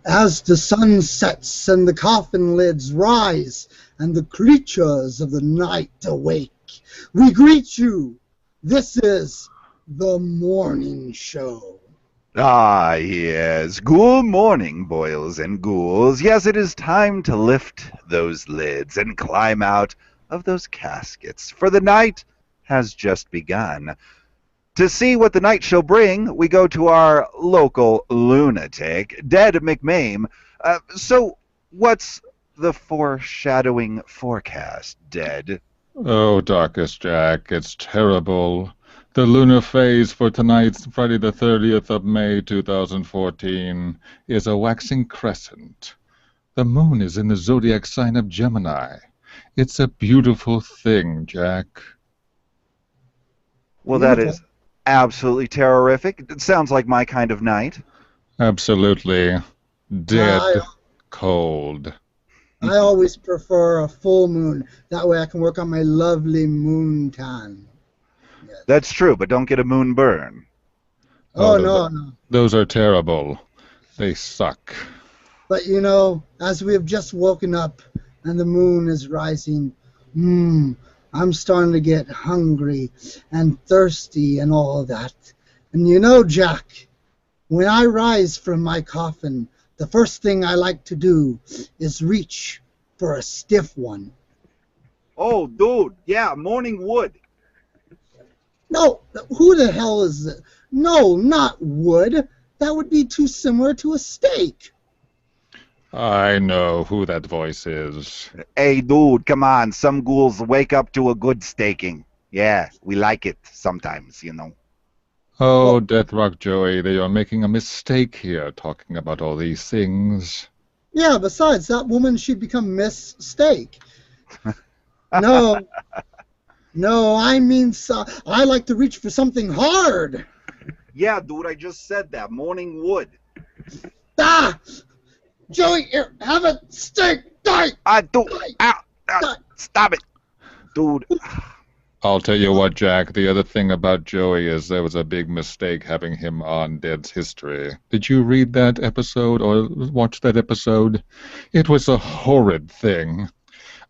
As the sun sets and the coffin lids rise and the creatures of the night awake, we greet you. This is the Mourning Show. Ah, yes. Good morning, boys and ghouls. Yes, it is time to lift those lids and climb out of those caskets, for the night has just begun. To see what the night shall bring, we go to our local lunatic, Dead McMame. So, what's the foreshadowing forecast, Dead? Oh, Darkest Jack, it's terrible. The lunar phase for tonight's Friday the 30th of May 2014 is a waxing crescent. The moon is in the zodiac sign of Gemini. It's a beautiful thing, Jack. Well, that is absolutely terrific. It sounds like my kind of night. Absolutely. Dead cold. I always prefer a full moon. That way I can work on my lovely moon tan. Yes. That's true, but don't get a moon burn. Oh, no. Those are terrible. They suck. But, you know, as we have just woken up and the moon is rising, I'm starting to get hungry and thirsty and all that. And you know, Jack, when I rise from my coffin, the first thing I like to do is reach for a stiff one. Oh, dude, yeah, morning wood. No, who the hell is it? No, not wood. That would be too similar to a steak. I know who that voice is. Hey, dude, come on. Some ghouls wake up to a good staking. Yeah, we like it sometimes, you know. Oh, Deathrock Joey, they are making a mistake here talking about all these things. Yeah, besides, that woman, she'd become Miss Steak. No, I mean, I like to reach for something hard. Yeah, dude, I just said that. Morning wood. Ah! Joey, here, have a steak. Die! Stop it. Dude. I'll tell you what, Jack, the other thing about Joey is there was a big mistake having him on Dead's History. Did you read that episode or watch that episode? It was a horrid thing.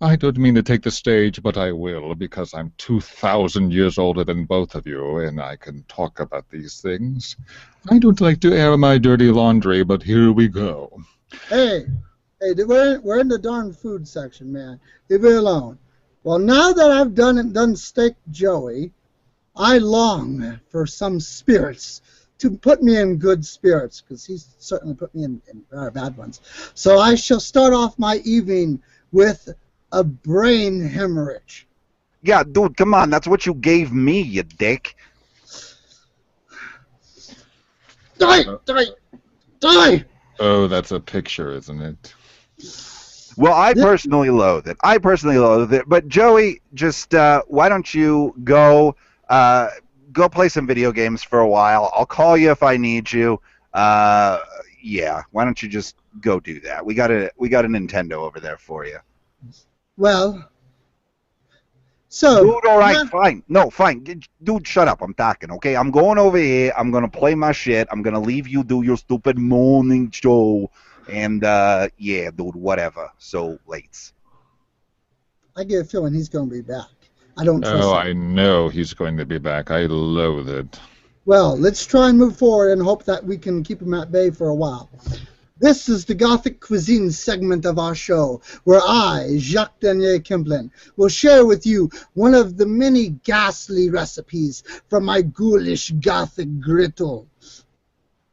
I don't mean to take the stage, but I will, because I'm 2,000 years older than both of you, and I can talk about these things. I don't like to air my dirty laundry, but here we go. Hey, we're in the darn food section, man. Leave me alone. Well, now that I've done steak Joey, I long for some spirits to put me in good spirits, because he's certainly put me in bad ones. So I shall start off my evening with a brain hemorrhage. Yeah, dude, come on. That's what you gave me, you dick. Die! Oh, that's a picture, isn't it? Well, I personally loathe it. But Joey, just why don't you go play some video games for a while? I'll call you if I need you. Yeah, why don't you just go do that? We got a Nintendo over there for you. Well, so dude, all right, fine. No, fine. Dude, shut up. I'm talking, okay? I'm going over here. I'm gonna play my shit. I'm gonna leave you do your stupid morning show. And, yeah, dude, whatever. So late. I get a feeling he's going to be back. I don't trust him. Oh, I know he's going to be back. I loathe it. Well, let's try and move forward and hope that we can keep him at bay for a while. This is the Gothic Cuisine segment of our show, where I, Jacques Danier Kimplin, will share with you one of the many ghastly recipes from my ghoulish Gothic griddle.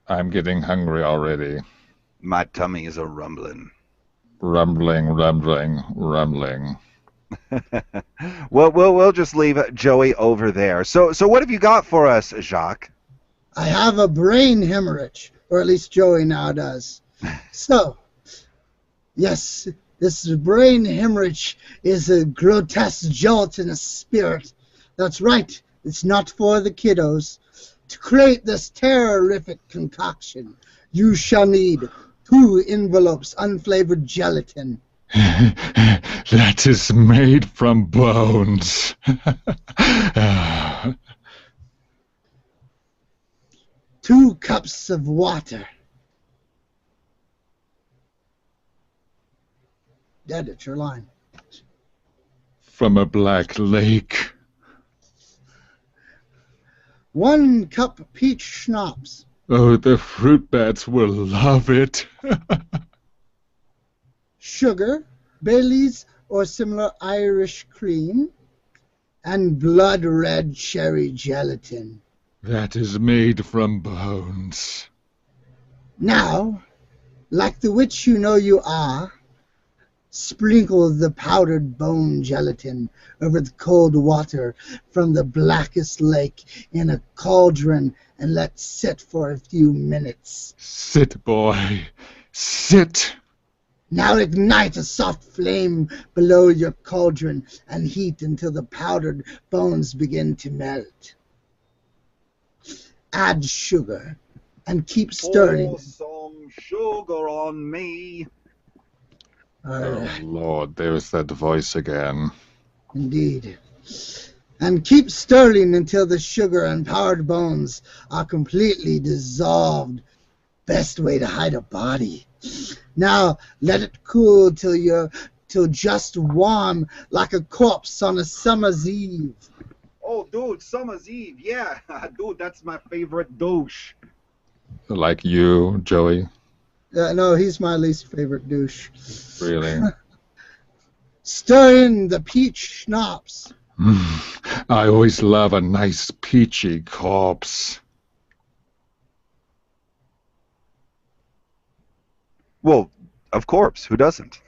I'm getting hungry already. My tummy is a rumbling. Rumbling. Well, we'll just leave Joey over there. So what have you got for us, Jacques? I have a brain hemorrhage, or at least Joey now does. So, yes, this brain hemorrhage is a grotesque gelatinous spirit. That's right, it's not for the kiddos. To create this terrific concoction, you shall need 2 envelopes unflavored gelatin. That is made from bones. 2 cups of water. Dead, it's your line. From a black lake. 1 cup peach schnapps. Oh, the fruit bats will love it. Sugar, Bailey's or similar Irish cream, and blood red cherry gelatin. That is made from bones. Now, like the witch you know you are, sprinkle the powdered bone gelatin over the cold water from the blackest lake in a cauldron and let sit for a few minutes. Sit, boy. Sit. Now ignite a soft flame below your cauldron and heat until the powdered bones begin to melt. Add sugar and keep stirring. Pour some sugar on me. Oh, Lord, there's that voice again. Indeed. And keep stirring until the sugar and powdered bones are completely dissolved. Best way to hide a body. Now let it cool till just warm like a corpse on a summer's eve. Oh, dude, summer's eve. Yeah, dude, that's my favorite douche. Like you, Joey? No, he's my least favorite douche. Really? Stir in the peach schnapps. I always love a nice peachy corpse. Well, of course, who doesn't?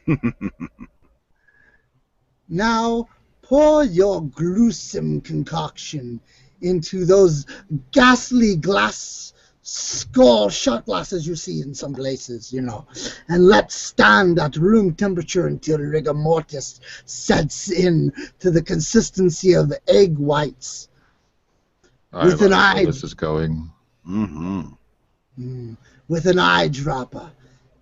Now pour your gruesome concoction into those ghastly glass skull shot glasses you see in some places, and let stand at room temperature until rigor mortis sets in to the consistency of egg whites. With an eye, this is going. With an eyedropper,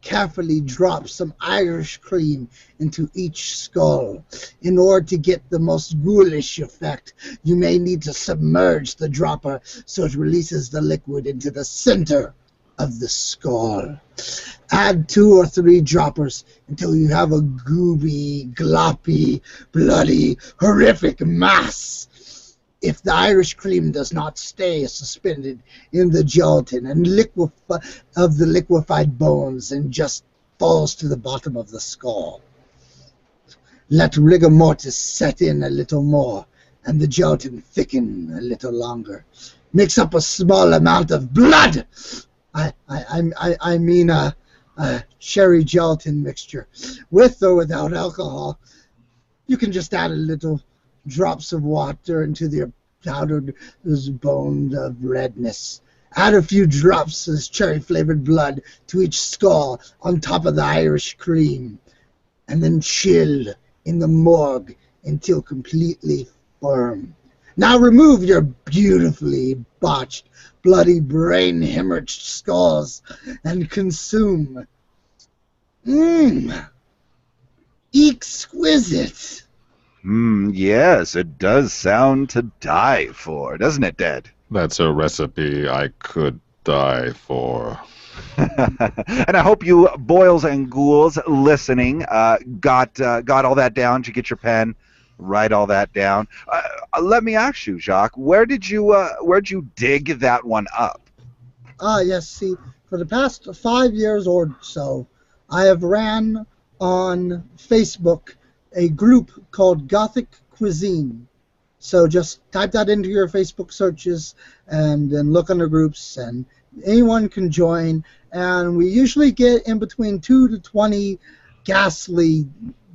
carefully drop some Irish cream into each skull. In order to get the most ghoulish effect, you may need to submerge the dropper so it releases the liquid into the center of the skull. Add 2 or 3 droppers until you have a gooby, gloppy, bloody, horrific mass. If the Irish cream does not stay suspended in the gelatin and of the liquefied bones and just falls to the bottom of the skull, let rigor mortis set in a little more and the gelatin thicken a little longer. Mix up a small amount of blood. I mean a cherry gelatin mixture, with or without alcohol. You can just add a little drops of water into the powdered bone of redness. Add a few drops of cherry-flavored blood to each skull on top of the Irish cream, and then chill in the morgue until completely firm. Now remove your beautifully botched, bloody brain-hemorrhaged skulls and consume. Exquisite. Yes, it does sound to die for, doesn't it, Dad? That's a recipe I could die for. And I hope you boils and ghouls listening got all that down. Did you get your pen? Write all that down. Let me ask you, Jacques, where'd you dig that one up? Yes, see, for the past 5 years or so, I have ran on Facebook a group called Gothic Cuisine. So just type that into your Facebook searches and then look under groups, and anyone can join. And we usually get in between 2 to 20 ghastly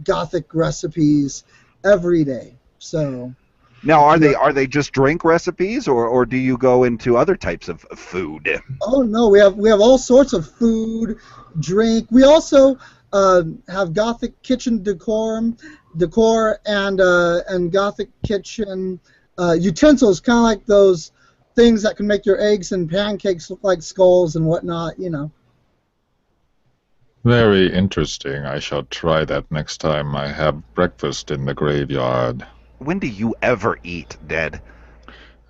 Gothic recipes every day. So now, are they just drink recipes, or do you go into other types of food? Oh no, we have all sorts of food, drink. We also have Gothic kitchen decor and Gothic kitchen utensils, kind of like those things that can make your eggs and pancakes look like skulls and whatnot, Very interesting. I shall try that next time I have breakfast in the graveyard. When do you ever eat, Dad?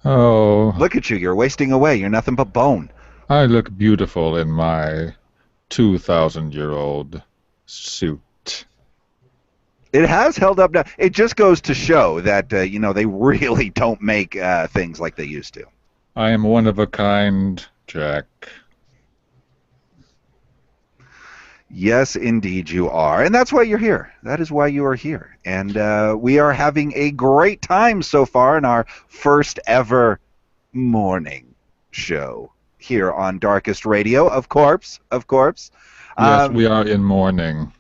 Oh. Look at you. You're wasting away. You're nothing but bone. I look beautiful in my 2,000-year-old suit. It has held up now. It just goes to show that they really don't make things like they used to. I am one of a kind, Jack. Yes, indeed you are. And that's why you're here. That is why you are here. And we are having a great time so far in our first ever morning show here on Darkest Radio, of course. Yes, we are in mourning.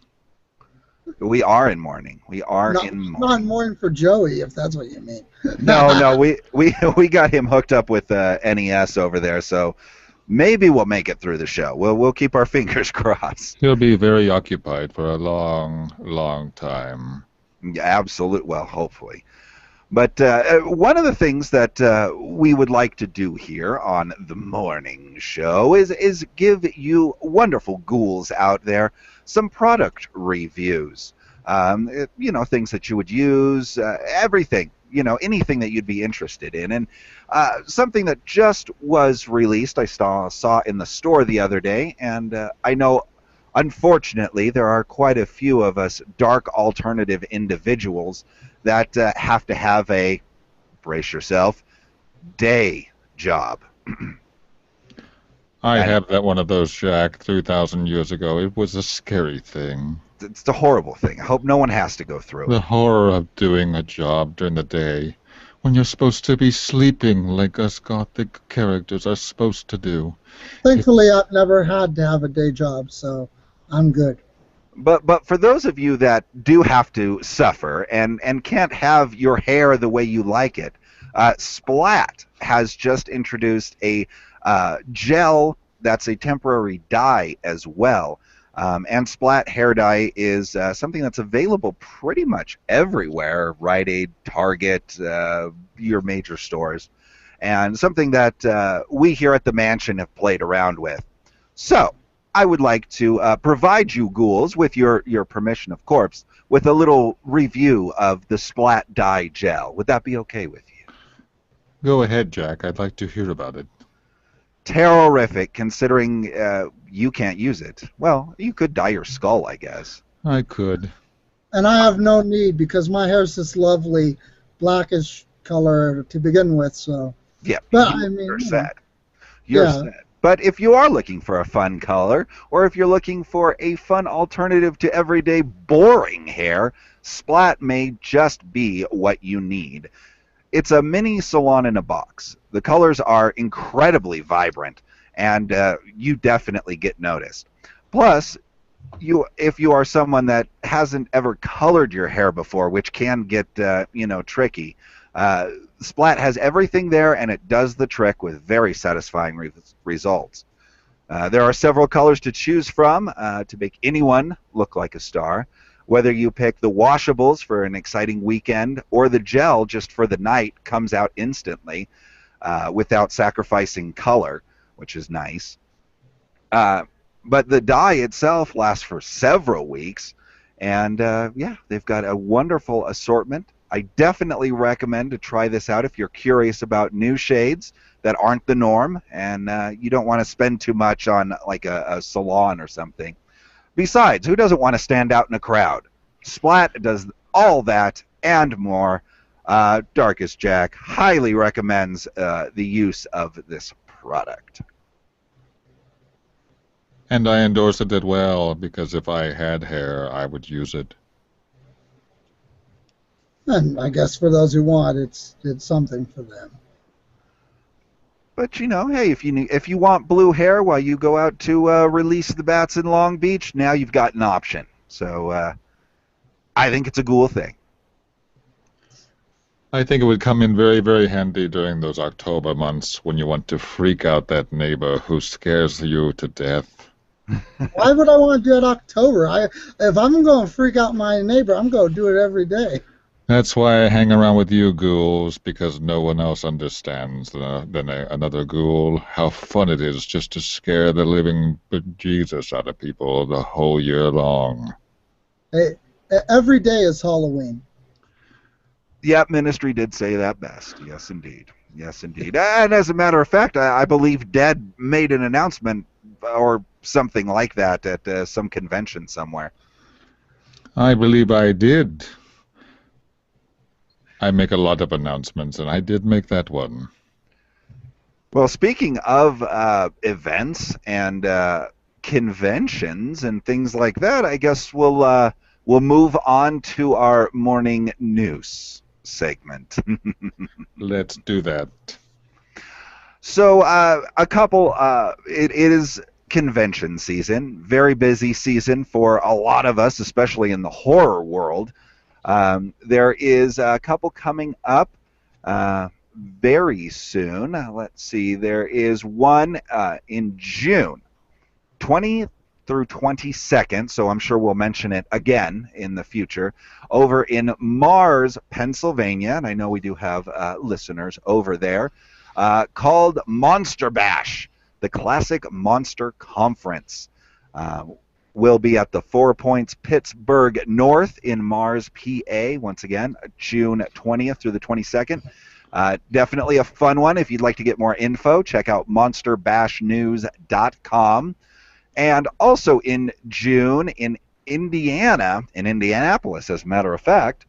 We are in mourning. We are not, in mourning. Not mourning for Joey, if that's what you mean. No, we got him hooked up with NES over there, so maybe we'll make it through the show. We'll keep our fingers crossed. He'll be very occupied for a long, long time. Yeah, absolutely. Well, hopefully. But one of the things that we would like to do here on the morning show is give you wonderful ghouls out there some product reviews. Things that you would use, everything, anything that you'd be interested in. And something that just was released, I saw in the store the other day, and I know, unfortunately, there are quite a few of us dark alternative individuals that have to have a, brace yourself, day job. I had that one of those, Jack, 3,000 years ago. It was a scary thing. It's a horrible thing. I hope no one has to go through it. The horror of doing a job during the day when you're supposed to be sleeping like us Gothic characters are supposed to do. Thankfully, I've never had to have a day job, so I'm good. But for those of you that do have to suffer and can't have your hair the way you like it, Splat has just introduced a gel that's a temporary dye as well. And Splat hair dye is something that's available pretty much everywhere, Rite Aid, Target, your major stores, and something that we here at the mansion have played around with. So I would like to provide you ghouls, with your permission, of course, with a little review of the Splat dye gel. Would that be okay with you? Go ahead, Jack. I'd like to hear about it. Terrific, considering you can't use it. Well, you could dye your skull, I guess. I could. And I have no need, because my hair's this lovely blackish color to begin with, so... Yeah, but you're set. You're set. But if you are looking for a fun color, or if you're looking for a fun alternative to everyday boring hair, Splat may just be what you need. It's a mini salon in a box. The colors are incredibly vibrant, and you definitely get noticed. Plus, if you are someone that hasn't ever colored your hair before, which can get tricky, Splat has everything there, and it does the trick with very satisfying results. There are several colors to choose from to make anyone look like a star. Whether you pick the washables for an exciting weekend or the gel just for the night, comes out instantly without sacrificing color, which is nice. But the dye itself lasts for several weeks, and they've got a wonderful assortment. I definitely recommend to try this out if you're curious about new shades that aren't the norm, and you don't want to spend too much on like a salon or something. Besides, who doesn't want to stand out in a crowd? Splat does all that and more. Darkest Jack highly recommends the use of this product. And I endorse it as well, because if I had hair, I would use it. And I guess for those who want, it's something for them. But hey, if you want blue hair while you go out to release the bats in Long Beach, now you've got an option. So I think it's a cool thing. I think it would come in very, very handy during those October months when you want to freak out that neighbor who scares you to death. Why would I want to do it October? If I'm going to freak out my neighbor, I'm going to do it every day. That's why I hang around with you ghouls, because no one else understands than another ghoul how fun it is just to scare the living bejesus out of people the whole year long. Hey, every day is Halloween. Yeah, Ministry did say that best. Yes, indeed. Yes, indeed. And as a matter of fact, I believe Dead made an announcement or something like that at some convention somewhere. I believe I did. I make a lot of announcements, and I did make that one. Well, speaking of events and conventions and things like that, I guess we'll move on to our morning news segment. Let's do that. So a couple. It is convention season, very busy season for a lot of us, especially in the horror world. There is a couple coming up very soon. Let's see. There is one in June, 20th through 22nd, so I'm sure we'll mention it again in the future, over in Mars, Pennsylvania, and I know we do have listeners over there, called Monster Bash, the Classic Monster Conference. Will be at the 4 Points Pittsburgh North in Mars, PA, once again, June 20th through the 22nd. Definitely a fun one. If you'd like to get more info, check out monsterbashnews.com. And also in June in Indiana, in Indianapolis, as a matter of fact,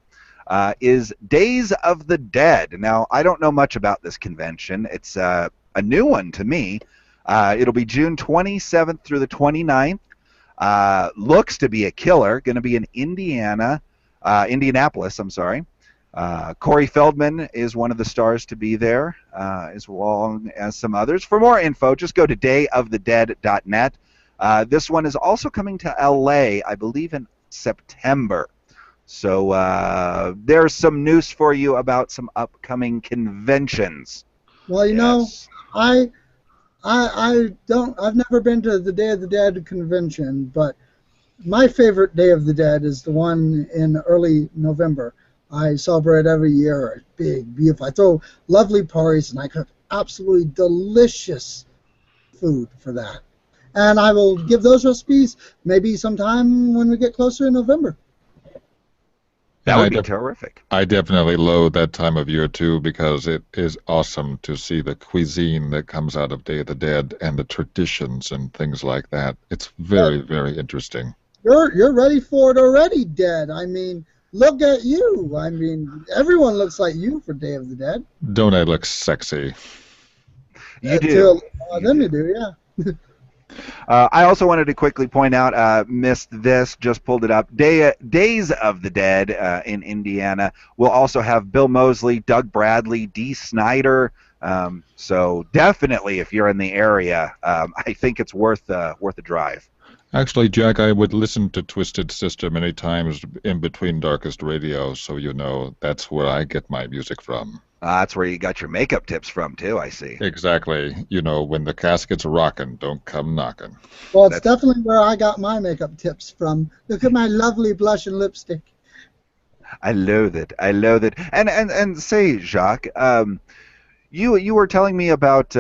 is Days of the Dead. Now, I don't know much about this convention. It's a new one to me. It'll be June 27th through the 29th. Looks to be a killer. Going to be in Indianapolis, I'm sorry. Corey Feldman is one of the stars to be there, as well as some others. For more info, just go to dayofthedead.net. This one is also coming to LA, I believe, in September. So there's some news for you about some upcoming conventions. Well, you know, I've never been to the Day of the Dead convention, but my favorite Day of the Dead is the one in early November. I celebrate every year. Big, beautiful. I throw lovely parties, and I cook absolutely delicious food for that. And I will give those recipes maybe sometime when we get closer in November. That would be terrific. I definitely loathe that time of year, too, because it is awesome to see the cuisine that comes out of Day of the Dead and the traditions and things like that. It's very, very interesting. You're ready for it already, Dead. I mean, look at you. I mean, everyone looks like you for Day of the Dead. Don't I look sexy? You do. You do, yeah. I also wanted to quickly point out, missed this, just pulled it up. Days of the Dead in Indiana will also have Bill Moseley, Doug Bradley, Dee Snider. So definitely, if you're in the area, I think it's worth a drive. Actually, Jack, I would listen to Twisted Sister many times in between Darkest Radio, so you know that's where I get my music from. That's where you got your makeup tips from, too, I see. Exactly. You know, when the casket's rocking, don't come knocking. Well, it's definitely where I got my makeup tips from. Look at my lovely blush and lipstick. I loathe it. I loathe it. And say, Jacques, you were telling me about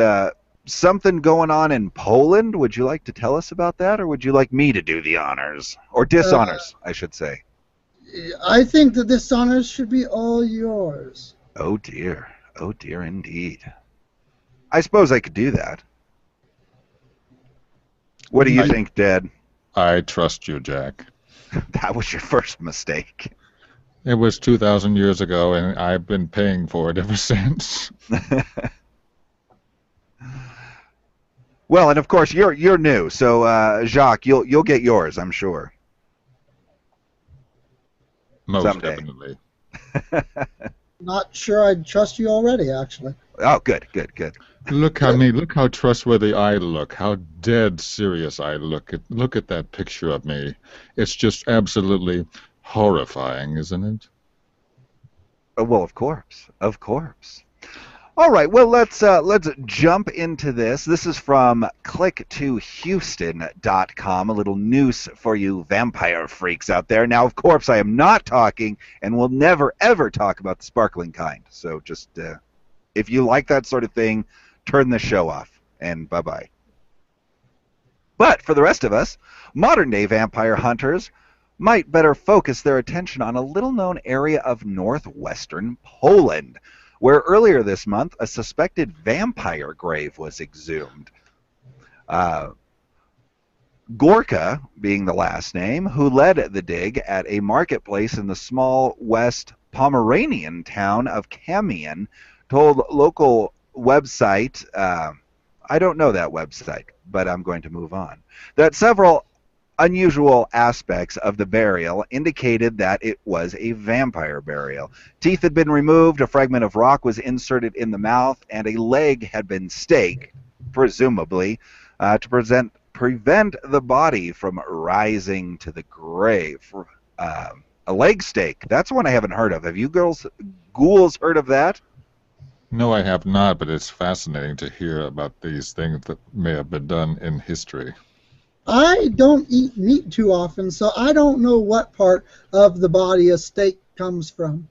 something going on in Poland. Would you like to tell us about that, or would you like me to do the honors? Or dishonors, I should say. I think the dishonors should be all yours. Oh dear indeed. I suppose I could do that. What do you think, Dad? I trust you, Jack. That was your first mistake. It was 2,000 years ago, and I've been paying for it ever since. Well, and of course you're new, so Jacques, you'll get yours, I'm sure. Most someday. Definitely. Not sure I'd trust you already, actually. Oh, good. Look at me. Look how trustworthy I look. How dead serious I look. Look at that picture of me. It's just absolutely horrifying, isn't it? Oh, well, of course. All right, well, let's jump into this. This is from click2houston.com, a little news for you vampire freaks out there. Now, of course, I am not talking and will never, ever talk about the sparkling kind. So just, if you like that sort of thing, turn the show off, and bye-bye. But for the rest of us, modern-day vampire hunters might better focus their attention on a little-known area of northwestern Poland, where earlier this month a suspected vampire grave was exhumed. Gorka, being the last name, who led the dig at a marketplace in the small West Pomeranian town of Kamian, told local website, I don't know that website, but I'm going to move on, that several unusual aspects of the burial indicated that it was a vampire burial. Teeth had been removed, a fragment of rock was inserted in the mouth, and a leg had been staked, presumably, to prevent the body from rising to the grave. A leg stake, that's one I haven't heard of. Have you ghouls heard of that? No, I have not, but it's fascinating to hear about these things that may have been done in history. I don't eat meat too often, so I don't know what part of the body a steak comes from.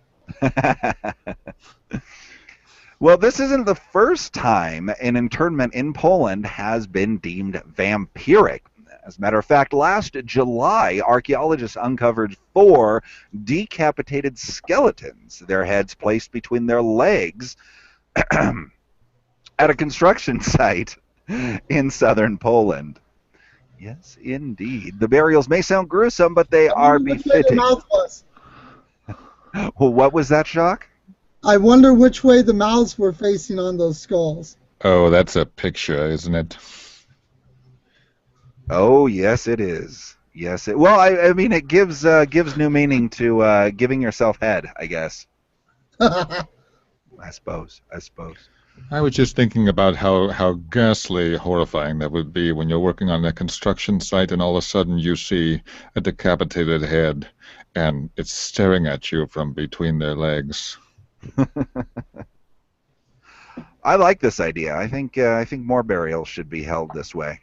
Well, this isn't the first time an internment in Poland has been deemed vampiric. As a matter of fact, last July, archaeologists uncovered 4 decapitated skeletons, their heads placed between their legs, at a construction site in southern Poland. Yes, indeed. The burials may sound gruesome, but they are befitting. Well, what was that, Jacques? I wonder which way the mouths were facing on those skulls. Oh, that's a picture, isn't it? Oh, yes, it is. Yes, well, I mean, it gives new meaning to giving yourself head, I guess. I suppose. I was just thinking about how ghastly horrifying that would be when you're working on a construction site and all of a sudden you see a decapitated head and it's staring at you from between their legs. I like this idea. I think more burials should be held this way.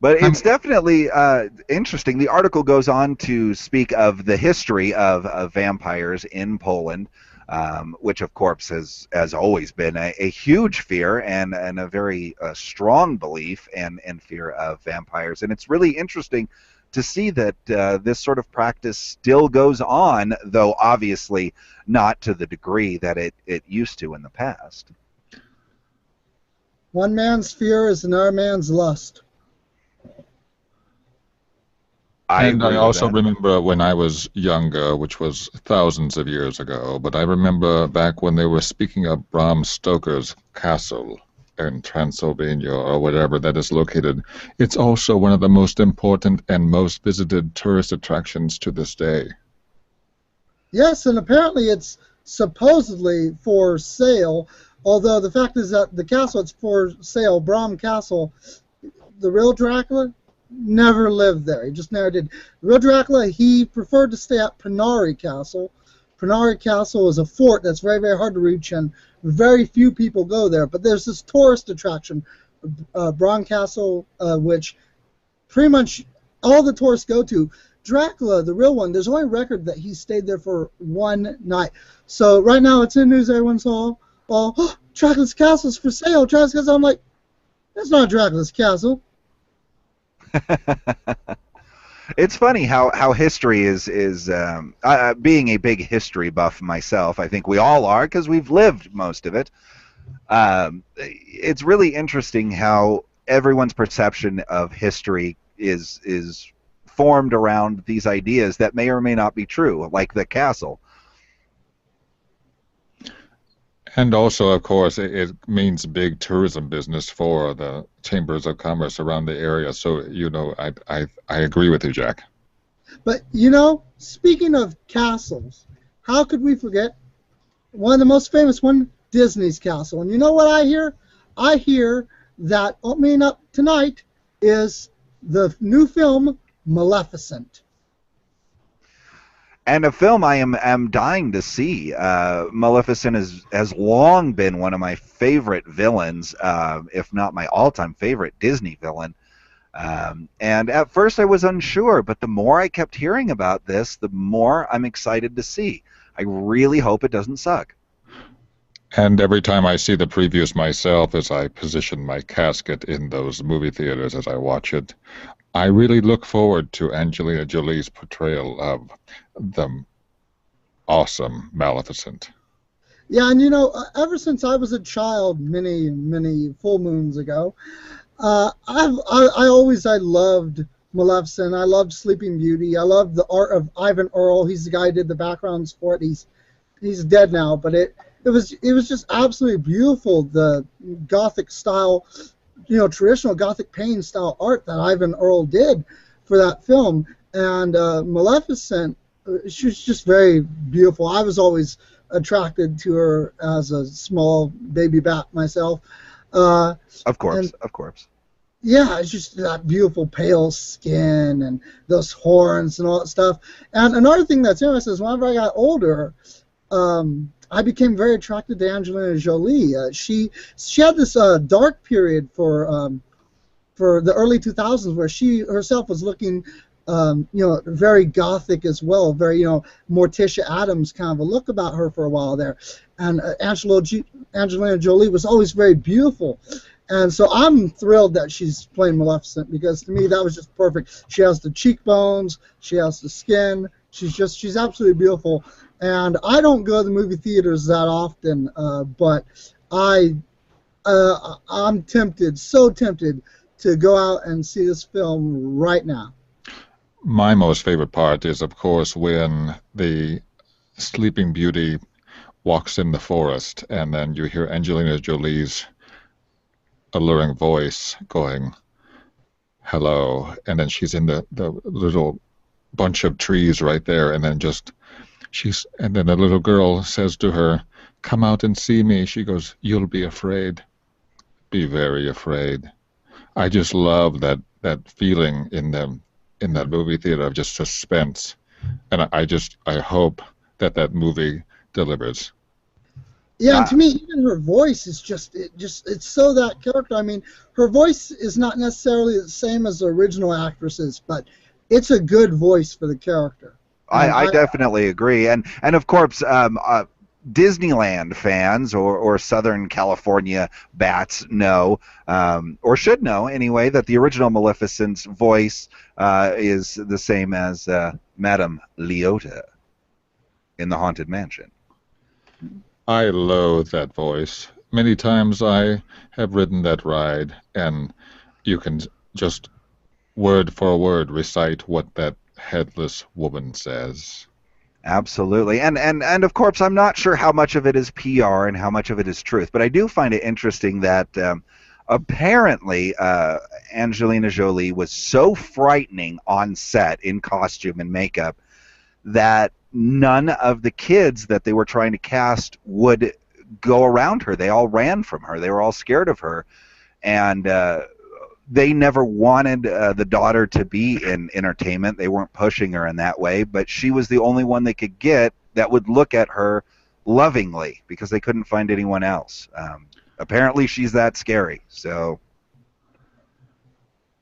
But it's definitely interesting. The article goes on to speak of the history of vampires in Poland, which, of course, has always been a huge fear and a very strong belief and fear of vampires. And it's really interesting to see that this sort of practice still goes on, though obviously not to the degree that it used to in the past. One man's fear is another man's lust. I also remember when I was younger, which was thousands of years ago, but I remember back when they were speaking of Bram Stoker's castle in Transylvania or whatever that is located. It's also one of the most important and most visited tourist attractions to this day. Yes, and apparently it's supposedly for sale, although the fact is that the castle it's for sale, Bram Castle, the real Dracula, never lived there. He just never did. The real Dracula, he preferred to stay at Panari Castle. Panari Castle is a fort that's very, very hard to reach, and very few people go there. But there's this tourist attraction, Bram Castle, which pretty much all the tourists go to. Dracula, the real one, there's only a record that he stayed there for one night. So right now it's in news, everyone's all oh, Dracula's Castle's for sale. Dracula's Castle. I'm like, that's not Dracula's Castle. It's funny how history is being a big history buff myself. I think we all are because we've lived most of it. It's really interesting how everyone's perception of history is formed around these ideas that may or may not be true, like the castle. And also, of course, it means big tourism business for the chambers of commerce around the area. So, you know, I agree with you, Jack. But, you know, speaking of castles, how could we forget one of the most famous one, Disney's castle? And you know what I hear? I hear that opening up tonight is the new film, Maleficent. And a film I am dying to see. Maleficent has long been one of my favorite villains, if not my all-time favorite Disney villain. And at first I was unsure, but the more I kept hearing about this, the more I'm excited to see. I really hope it doesn't suck. And every time I see the previews myself, as I position my casket in those movie theaters as I watch it, I really look forward to Angelina Jolie's portrayal of the awesome Maleficent. Yeah, and ever since I was a child, many full moons ago, I loved Maleficent. I loved Sleeping Beauty. I loved the art of Ivan Earl. He's the guy who did the backgrounds for it. He's dead now, but it was just absolutely beautiful. The Gothic style, traditional Gothic painting style art that Ivan Earl did for that film. And Maleficent, she was just very beautiful. I was always attracted to her as a small baby bat myself. Of course. Yeah, it's just that beautiful pale skin and those horns and all that stuff. And another thing that's interesting is whenever I got older, I became very attracted to Angelina Jolie. She had this dark period for the early 2000s where she herself was looking, very gothic as well, very, Morticia Addams kind of a look about her for a while there. And Angelina Jolie was always very beautiful. And so I'm thrilled that she's playing Maleficent because to me that was just perfect. She has the cheekbones, she has the skin, she's absolutely beautiful. And I don't go to the movie theaters that often, but I'm tempted, so tempted to go out and see this film right now. My most favorite part is, of course, when the Sleeping Beauty walks in the forest and then you hear Angelina Jolie's alluring voice going, hello, and then she's in the little bunch of trees right there, and then and then the little girl says to her, come out and see me. She goes, you'll be afraid. Be very afraid. I just love that feeling in that movie theater of just suspense, and I hope that movie delivers. Yeah, and to me, even her voice is it's so that character. I mean, her voice is not necessarily the same as the original actresses, but it's a good voice for the character. I definitely agree, and of course, Disneyland fans or Southern California bats know, or should know anyway, that the original Maleficent's voice is the same as Madame Leota in the Haunted Mansion. I loathe that voice. Many times I have ridden that ride, and you can just word for word recite what that headless woman says. Absolutely. And of course, I'm not sure how much of it is PR and how much of it is truth, but I do find it interesting that apparently Angelina Jolie was so frightening on set in costume and makeup that none of the kids that they were trying to cast would go around her. They all ran from her. They were all scared of her. And they never wanted the daughter to be in entertainment. They weren't pushing her in that way, but she was the only one they could get that would look at her lovingly because they couldn't find anyone else. Apparently she's that scary. So.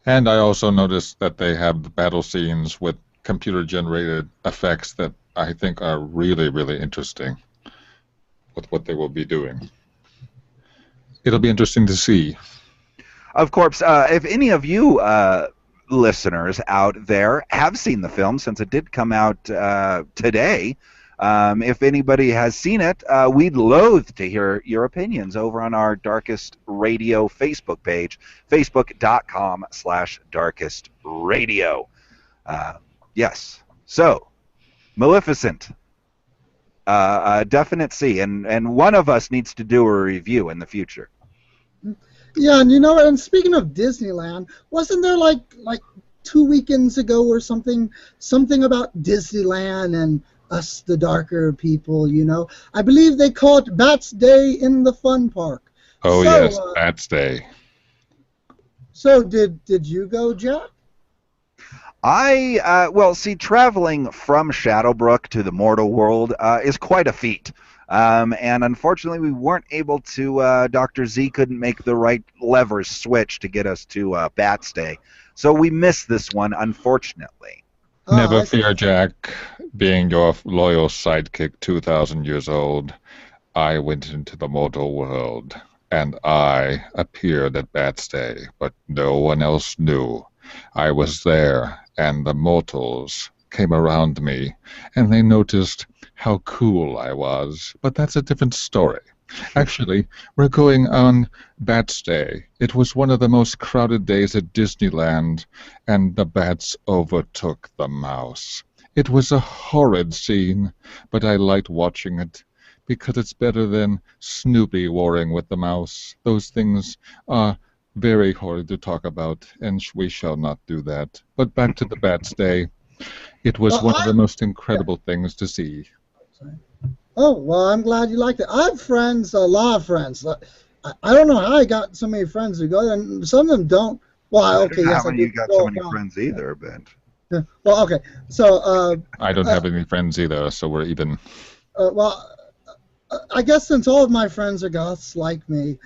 And I also noticed that they have the battle scenes with computer-generated effects that I think are really, really interesting with what they will be doing. It'll be interesting to see. Of course, if any of you listeners out there have seen the film, since it did come out today, if anybody has seen it, we'd loathe to hear your opinions over on our Darkest Radio Facebook page, facebook.com/darkestradio. Yes. So, Maleficent, a definite C, and one of us needs to do a review in the future. Yeah, and and speaking of Disneyland, wasn't there like 2 weekends ago or something about Disneyland and us, the darker people? I believe they call it Bats Day in the Fun Park. Oh yes, Bats Day. So did you go, Jack? Well, see, traveling from Shadowbrook to the mortal world is quite a feat. And unfortunately, we weren't able to, Dr. Z couldn't make the right levers switch to get us to Bats Day. So we missed this one, unfortunately. Never fear, Jack. Being your loyal sidekick 2,000 years old, I went into the mortal world, and I appeared at Bats Day, but no one else knew. I was there, and the mortals came around me, and they noticed how cool I was. But that's a different story. Actually, we're going on Bats Day. It was one of the most crowded days at Disneyland, and the bats overtook the mouse. It was a horrid scene, but I liked watching it, because it's better than Snoopy warring with the mouse. Those things are very horrid to talk about, and we shall not do that. But back to the Bats Day. It was one of the most incredible things to see. Oh, well, I'm glad you liked it. I have friends, a lot of friends. I don't know how I got so many friends to go there, and some of them don't. Well, okay, yes, I do. You got so many friends either, Ben. Yeah. Well, okay. So I don't have any friends either, so we're even. Well, I guess since all of my friends are goths like me,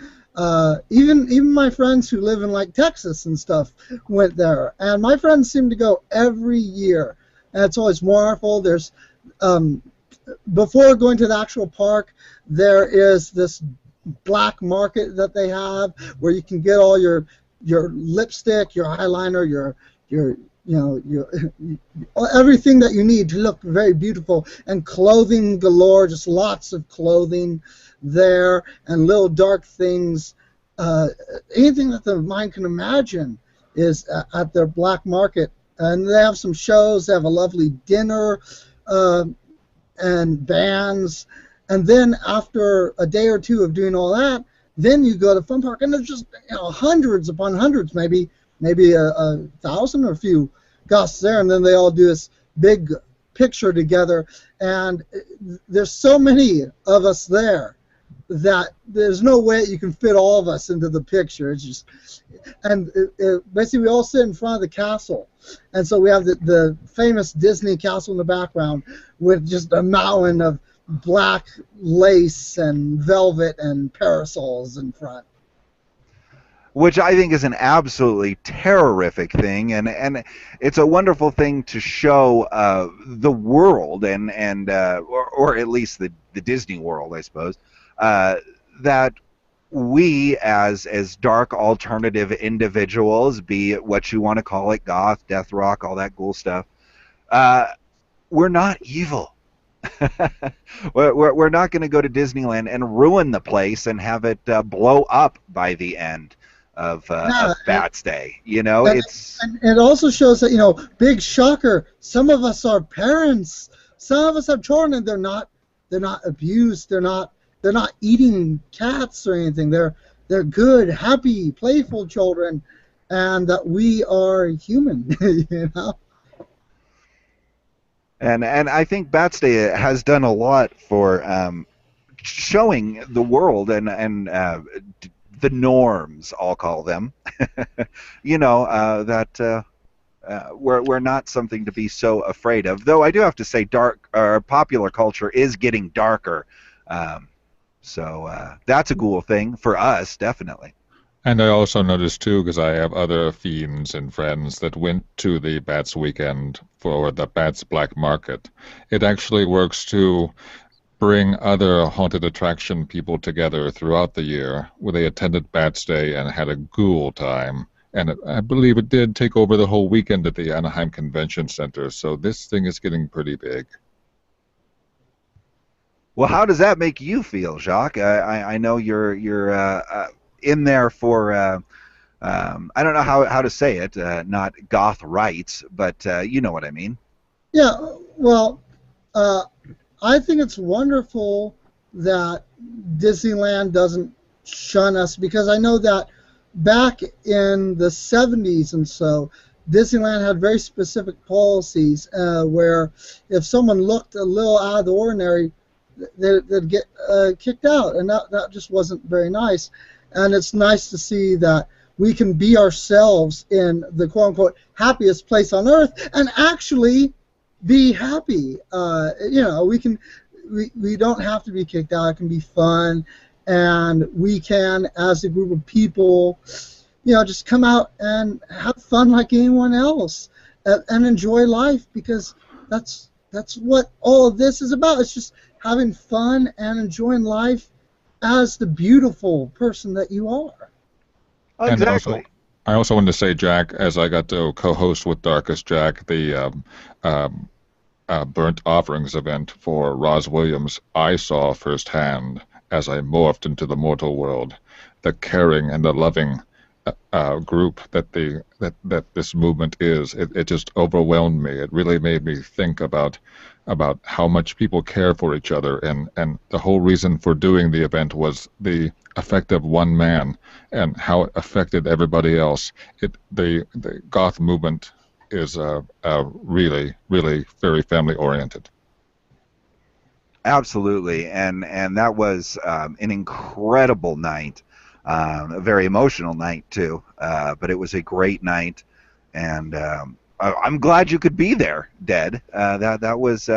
even my friends who live in like Texas and stuff went there, and my friends seem to go every year, and it's always wonderful. There's before going to the actual park, there is this black market that they have where you can get all your lipstick, your eyeliner, your everything that you need to look very beautiful, and clothing galore, just lots of clothing there, and little dark things, anything that the mind can imagine is at their black market. And they have some shows, they have a lovely dinner, and bands, and then after a day or two of doing all that, then you go to Fun Park, and there's just hundreds upon hundreds, maybe a thousand or a few goths there, and then they all do this big picture together, and there's so many of us there that there's no way you can fit all of us into the picture. It's just, and basically we all sit in front of the castle, and so we have the famous Disney castle in the background with just a mountain of black lace and velvet and parasols in front. Which I think is an absolutely terrific thing, and it's a wonderful thing to show the world or at least the Disney world, I suppose, that we as dark alternative individuals, be it what you want to call it, goth, death rock, all that cool stuff, we're not evil. we're not going to go to Disneyland and ruin the place and have it blow up by the end of Bats Day. And it also shows that, big shocker, some of us are parents, some of us have children, and they're not abused, they're not eating cats or anything. They're good, happy, playful children, and that we are human. And I think Bats Day has done a lot for showing the world and the norms, I'll call them, that we're not something to be so afraid of. Though I do have to say, popular culture is getting darker. So that's a cool thing for us, definitely. And I also noticed, too, because I have other fiends and friends that went to the Bats Weekend for the Bats Black Market. It actually works to bring other haunted attraction people together throughout the year, where they attended Bats Day and had a ghoul time. And I believe it did take over the whole weekend at the Anaheim Convention Center, so this thing is getting pretty big. Well, how does that make you feel, Jacques? I know you're in there for I don't know how to say it, not goth rights, but you know what I mean. Yeah, well, I think it's wonderful that Disneyland doesn't shun us, because I know that back in the 70s and so, Disneyland had very specific policies where if someone looked a little out of the ordinary, they'd get kicked out, and that just wasn't very nice. And it's nice to see that we can be ourselves in the quote-unquote happiest place on earth and actually be happy. We don't have to be kicked out. It can be fun, and we can, as a group of people, just come out and have fun like anyone else and enjoy life, because that's what all of this is about. It's just having fun and enjoying life as the beautiful person that you are. Exactly. And I also wanted to say, Jack, as I got to co-host with Darkest Jack, the burnt offerings event for Roz Williams, I saw firsthand as I morphed into the mortal world the caring and the loving group that this movement is. It just overwhelmed me. It really made me think about how much people care for each other, and the whole reason for doing the event was the effect of one man and how it affected everybody else. The Goth movement is really, really very family oriented. Absolutely, and that was an incredible night, a very emotional night too. But it was a great night, and I'm glad you could be there, Dead. That was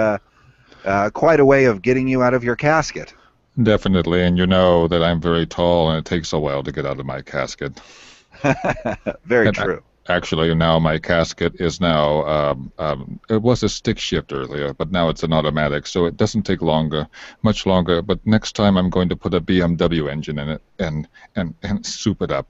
quite a way of getting you out of your casket. Definitely, and you know that I'm very tall, and it takes a while to get out of my casket. Very true. Actually, now my casket is now, it was a stick shift earlier, but now it's an automatic, so it doesn't take much longer, but next time I'm going to put a BMW engine in it and soup it up.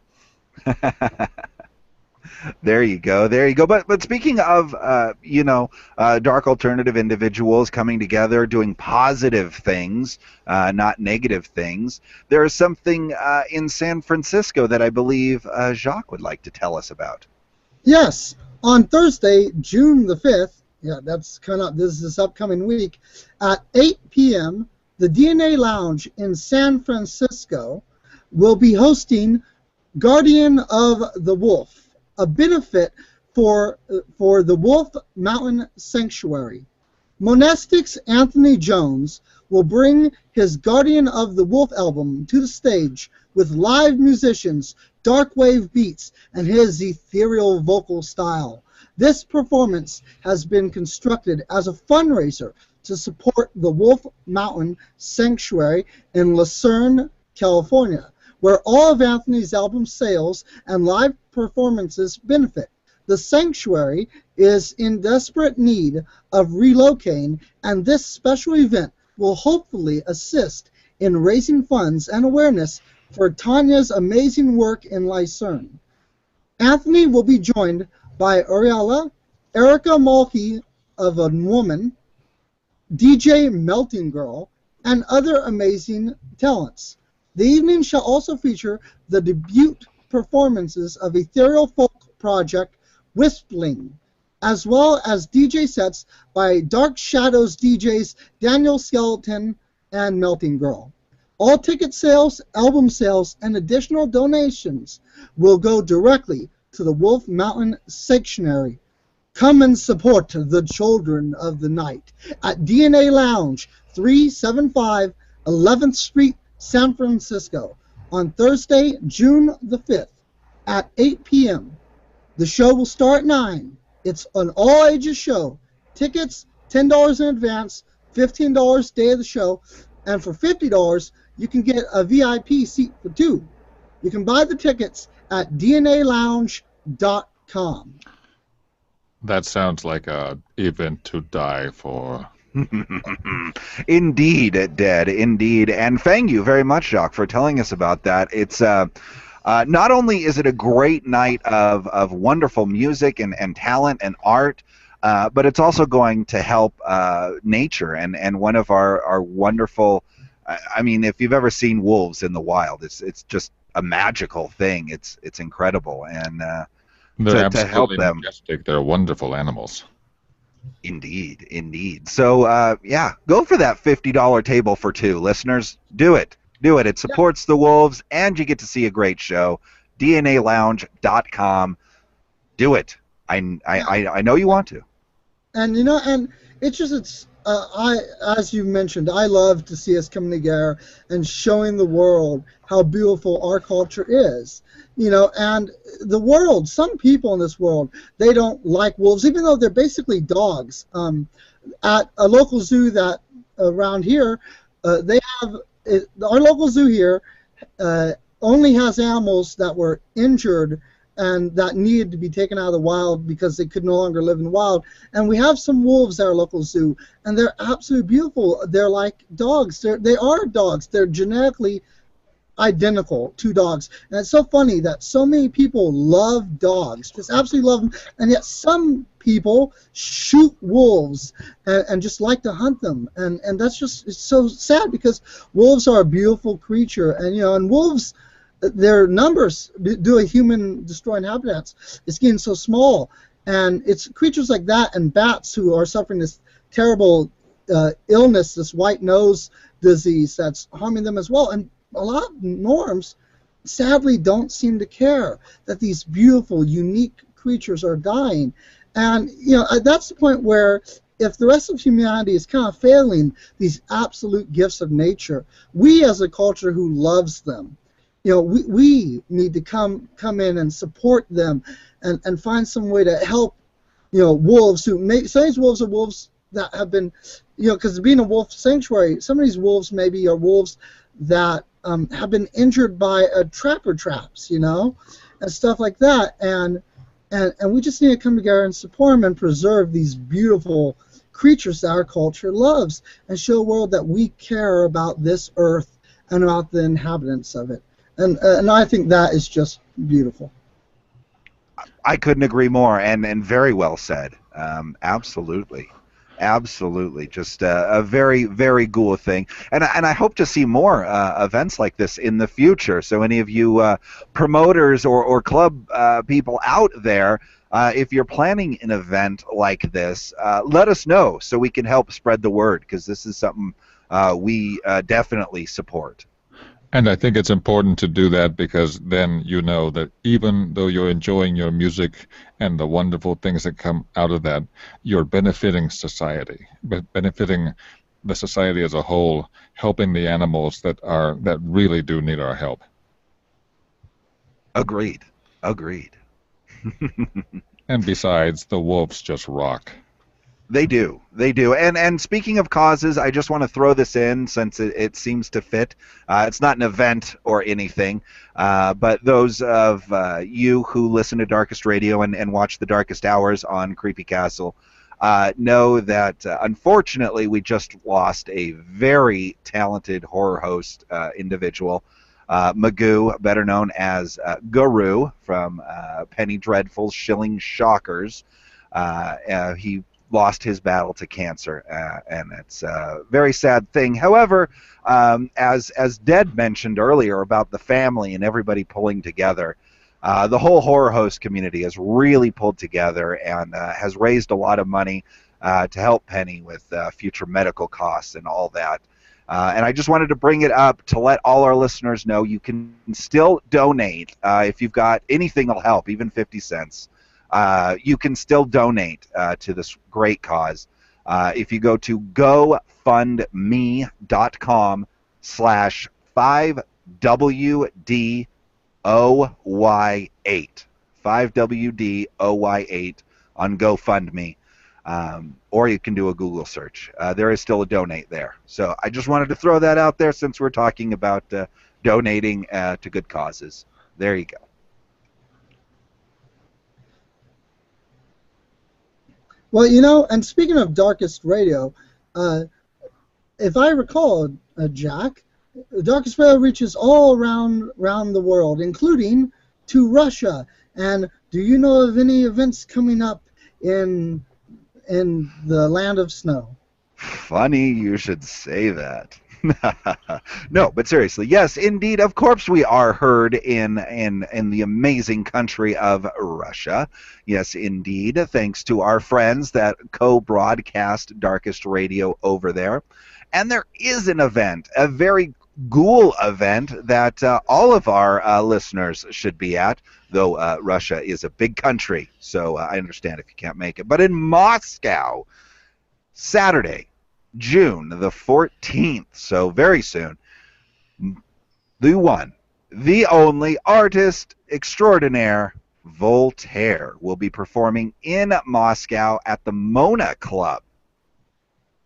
There you go. But speaking of, dark alternative individuals coming together, doing positive things, not negative things, there is something in San Francisco that I believe Jacques would like to tell us about. Yes, on Thursday, June the 5th, that's coming up, this upcoming week, at 8 p.m., the DNA Lounge in San Francisco will be hosting Guardian of the Wolf, a benefit for the Wolf Mountain Sanctuary. Monastic's Anthony Jones will bring his Guardian of the Wolf album to the stage with live musicians, dark wave beats, and his ethereal vocal style. This performance has been constructed as a fundraiser to support the Wolf Mountain Sanctuary in Lucerne, California, where all of Anthony's album sales and live performances benefit. The sanctuary is in desperate need of relocating, and this special event will hopefully assist in raising funds and awareness for Tanya's amazing work in Lucerne. Anthony will be joined by Ariella, Erica Mulkey of A Woman, DJ Melting Girl, and other amazing talents. The evening shall also feature the debut performances of ethereal folk project Wispling, as well as DJ sets by Dark Shadows DJs Daniel Skeleton and Melting Girl. All ticket sales, album sales, and additional donations will go directly to the Wolf Mountain Sanctuary. Come and support the children of the night at DNA Lounge, 375 11th Street, San Francisco, on Thursday, June the 5th at 8 p.m. The show will start at 9. It's an all-ages show. Tickets, $10 in advance, $15 day of the show, and for $50, you can get a VIP seat for 2. You can buy the tickets at dnalounge.com. That sounds like an event to die for. Indeed, Dead, indeed. And thank you very much, Jacques, for telling us about that. It's not only is it a great night of wonderful music and talent and art, but it's also going to help nature and one of our wonderful. I mean, if you've ever seen wolves in the wild, it's just a magical thing. It's incredible, and they're to help them. Majestic. They're wonderful animals. Indeed. So, go for that $50 table for 2, listeners. Do it. It supports the wolves, and you get to see a great show. DNALounge.com. Do it. I know you want to. And and it's as you mentioned, I love to see us coming together and showing the world how beautiful our culture is. And the world, some people in this world, they don't like wolves, even though they're basically dogs. At a local zoo that around here, they have our local zoo here only has animals that were injured and that needed to be taken out of the wild because they could no longer live in the wild. And we have some wolves at our local zoo, and they're absolutely beautiful. They're like dogs. They are dogs. They're genetically identical, two dogs. And it's so funny that so many people love dogs, just absolutely love them, and yet some people shoot wolves and just like to hunt them. And that's just, it's so sad, because wolves are a beautiful creature, and and wolves, their numbers due to human destroying habitats is getting so small. And it's creatures like that and bats who are suffering this terrible illness, this white nose disease that's harming them as well. And a lot of norms sadly don't seem to care that these beautiful, unique creatures are dying. And that's the point where, if the rest of humanity is kind of failing these absolute gifts of nature, we as a culture who loves them, we need to come in and support them and find some way to help, wolves who some of these wolves are wolves that have been, because being a wolf sanctuary, some of these wolves maybe are wolves that have been injured by trapper traps, and stuff like that. And we just need to come together and support them and preserve these beautiful creatures that our culture loves, and show the world that we care about this earth and about the inhabitants of it. And I think that is just beautiful. I couldn't agree more, and very well said. Absolutely. Just a very, very cool thing. And I hope to see more events like this in the future. So any of you promoters or club people out there, if you're planning an event like this, let us know so we can help spread the word, because this is something we definitely support. And I think it's important to do that, because then you know that even though you're enjoying your music and the wonderful things that come out of that, you're benefiting society, benefiting the society as a whole, helping the animals that really do need our help. Agreed. And besides, the wolves just rock. They do. And speaking of causes, I just want to throw this in since it seems to fit. It's not an event or anything, but those of you who listen to Darkest Radio and watch the Darkest Hours on Creepy Castle know that unfortunately we just lost a very talented horror host individual, Magoo, better known as Guru from Penny Dreadful's Shilling Shockers. He lost his battle to cancer, and it's a very sad thing. However, as Ded mentioned earlier about the family and everybody pulling together, the whole horror host community has really pulled together and has raised a lot of money to help Penny with future medical costs and all that. And I just wanted to bring it up to let all our listeners know you can still donate. If you've got anything that'll help, even 50 cents. You can still donate to this great cause. If you go to gofundme.com/5WDOY8, 5WDOY8 on GoFundMe, or you can do a Google search. There is still a donate there. So I just wanted to throw that out there since we're talking about donating to good causes. There you go. Well, and speaking of Darkest Radio, if I recall, Jack, Darkest Radio reaches all around the world, including to Russia. And do you know of any events coming up in the land of snow? Funny you should say that. No, but seriously, yes, indeed, of course we are heard in the amazing country of Russia. Yes, indeed, thanks to our friends that co-broadcast Darkest Radio over there. And there is an event, a very ghoul event that all of our listeners should be at, though Russia is a big country, so I understand if you can't make it. But in Moscow, Saturday, June the 14th, so very soon, the one, the only artist extraordinaire, Voltaire, will be performing in Moscow at the Mona Club.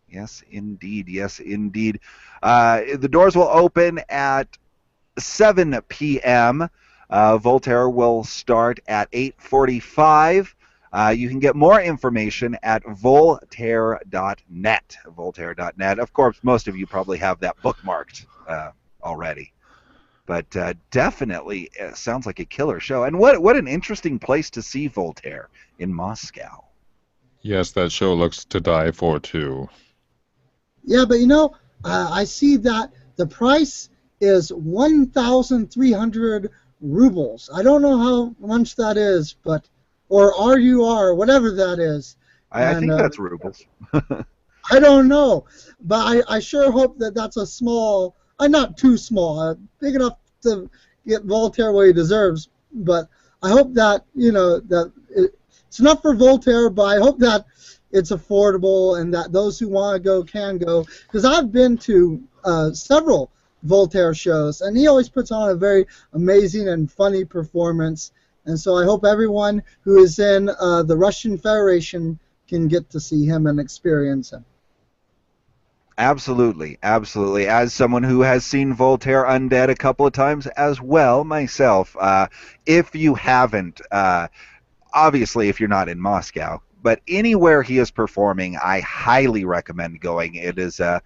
Yes, indeed. The doors will open at 7 p.m. Voltaire will start at 8:45. You can get more information at voltaire.net. Voltaire.net. Of course, most of you probably have that bookmarked already. But definitely sounds like a killer show. And what an interesting place to see Voltaire, in Moscow. Yes, that show looks to die for, too. Yeah, but I see that the price is 1,300 rubles. I don't know how much that is, but or RUR, whatever that is. I think that's rubles. I don't know, but I sure hope that that's a small, not too small, big enough to get Voltaire what he deserves. But I hope that that it's enough for Voltaire, but I hope that it's affordable and that those who want to go can go. Because I've been to several Voltaire shows, and he always puts on a very amazing and funny performance. And so I hope everyone who is in the Russian Federation can get to see him and experience him. Absolutely, absolutely. As someone who has seen Voltaire Undead a couple of times as well myself, if you haven't, obviously if you're not in Moscow, but anywhere he is performing, I highly recommend going. It is a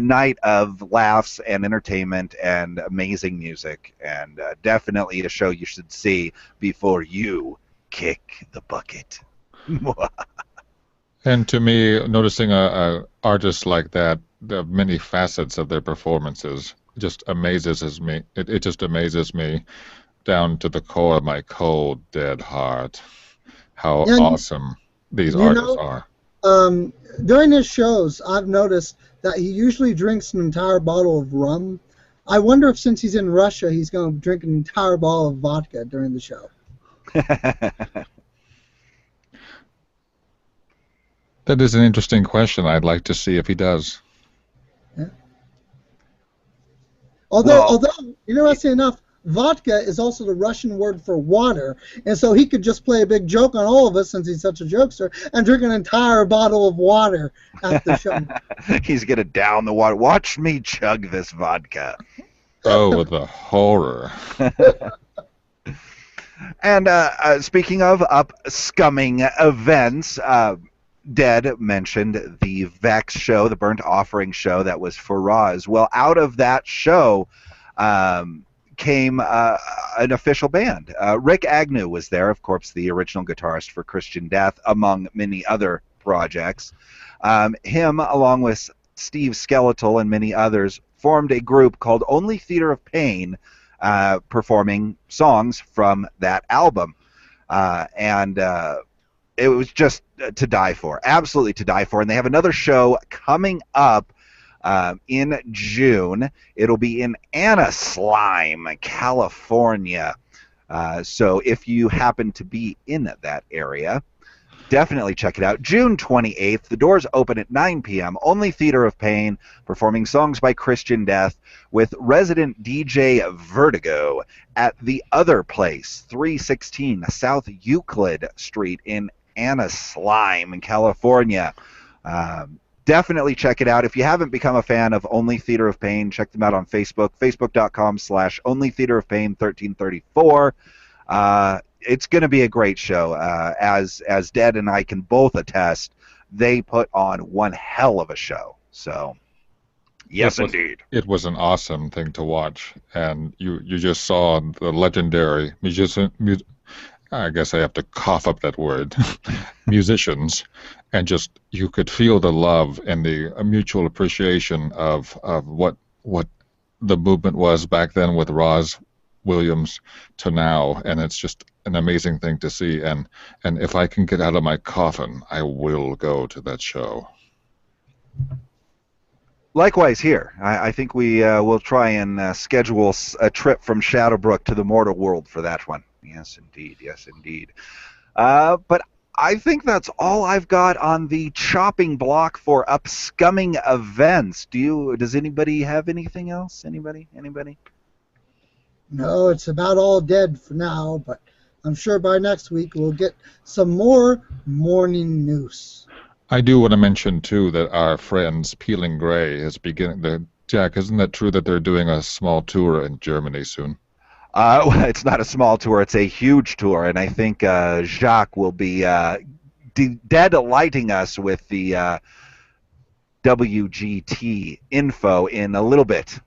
night of laughs and entertainment and amazing music, and definitely a show you should see before you kick the bucket. And to me, noticing a artist like that, the many facets of their performances just amazes me. It just amazes me down to the core of my cold, dead heart. How awesome these artists are. During his shows, I've noticed that he usually drinks an entire bottle of rum. I wonder if since he's in Russia, he's going to drink an entire bottle of vodka during the show. That is an interesting question. I'd like to see if he does. Yeah. Although interesting enough, vodka is also the Russian word for water, and so he could just play a big joke on all of us since he's such a jokester and drink an entire bottle of water at the show. He's gonna down the water. Watch me chug this vodka. Oh, the horror. And speaking of upscumming events, Dead mentioned the Vex show, the Burnt Offering show that was for Roz. Well, out of that show came an official band. Rick Agnew was there, of course, the original guitarist for Christian Death, among many other projects. Him, along with Steve Skeletal and many others, formed a group called Only Theater of Pain, performing songs from that album. And it was just to die for, absolutely to die for. And they have another show coming up in June. It'll be in Anaheim, California. So if you happen to be in that area, definitely check it out. June 28th, the doors open at 9 p.m. Only Theater of Pain, performing songs by Christian Death with resident DJ Vertigo at The Other Place, 316 South Euclid Street in Anaheim, California. Definitely check it out. If you haven't become a fan of Only Theater of Pain, check them out on Facebook, facebook.com/onlytheaterofpain1334. It's going to be a great show. As Dead and I can both attest, they put on one hell of a show. So, yes, indeed. It was an awesome thing to watch. And you just saw the legendary musician, I guess I have to cough up that word, musicians, and just you could feel the love and the mutual appreciation of what the movement was back then with Roz Williams to now, and it's just an amazing thing to see. And if I can get out of my coffin, I will go to that show. Likewise here. I think we will try and schedule a trip from Shadowbrook to the mortal world for that one. Yes, indeed. Yes, indeed. But I think that's all I've got on the chopping block for upscumming events. Does anybody have anything else? Anybody? No, it's about all dead for now, but I'm sure by next week we'll get some more morning news. I do want to mention, too, that our friends Peeling Gray is beginning. Jack, isn't that true that they're doing a small tour in Germany soon? It's not a small tour, it's a huge tour, and I think Jacques will be delighting us with the WGT info in a little bit.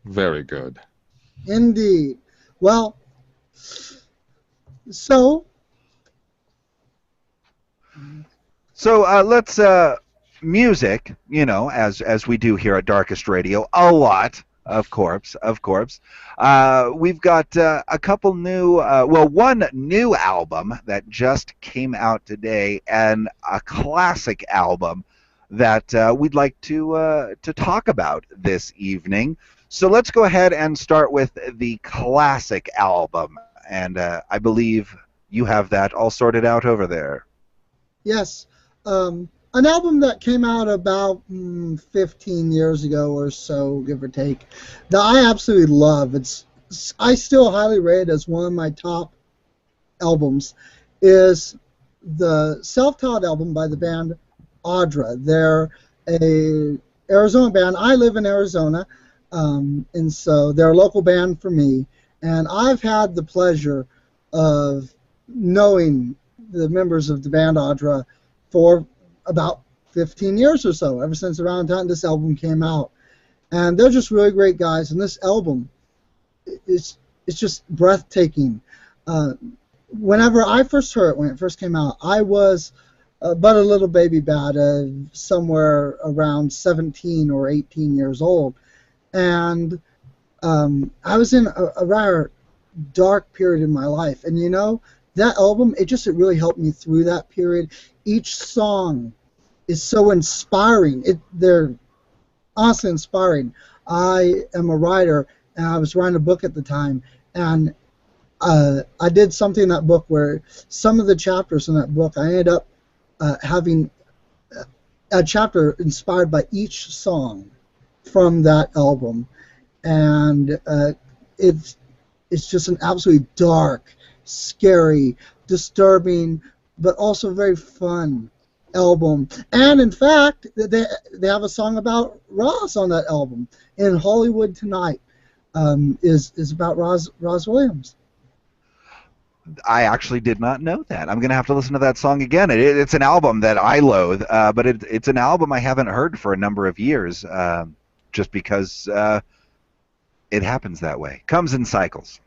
Very good. Indeed. Well, so let's music, as we do here at Darkest Radio, a lot, of course, of course. We've got a couple new, one new album that just came out today, and a classic album that we'd like to talk about this evening. So let's go ahead and start with the classic album, and I believe you have that all sorted out over there. yes, an album that came out about 15 years ago or so, give or take, that I absolutely love. I still highly rate it as one of my top albums, is the self-taught album by the band Audra. They're a Arizona band. I live in Arizona, and so they're a local band for me. And I've had the pleasure of knowing the members of the band Audra for about 15 years or so, ever since around the time this album came out. And they're just really great guys, and this album it's just breathtaking. Whenever I first heard it, when it first came out, I was but a little baby bat, somewhere around 17 or 18 years old. And I was in a rather dark period in my life. And that album, it really helped me through that period. Each song is so inspiring. They're honestly inspiring. I am a writer, and I was writing a book at the time, and I did something in that book where some of the chapters in that book, I ended up having a chapter inspired by each song from that album. And it's just an absolutely dark, scary, disturbing, but also very fun album. And in fact, they have a song about Roz on that album. In Hollywood Tonight is about Roz Williams. I actually did not know that. I'm going to have to listen to that song again. It's an album that I loathe, but it's an album I haven't heard for a number of years, just because it happens that way. Comes in cycles.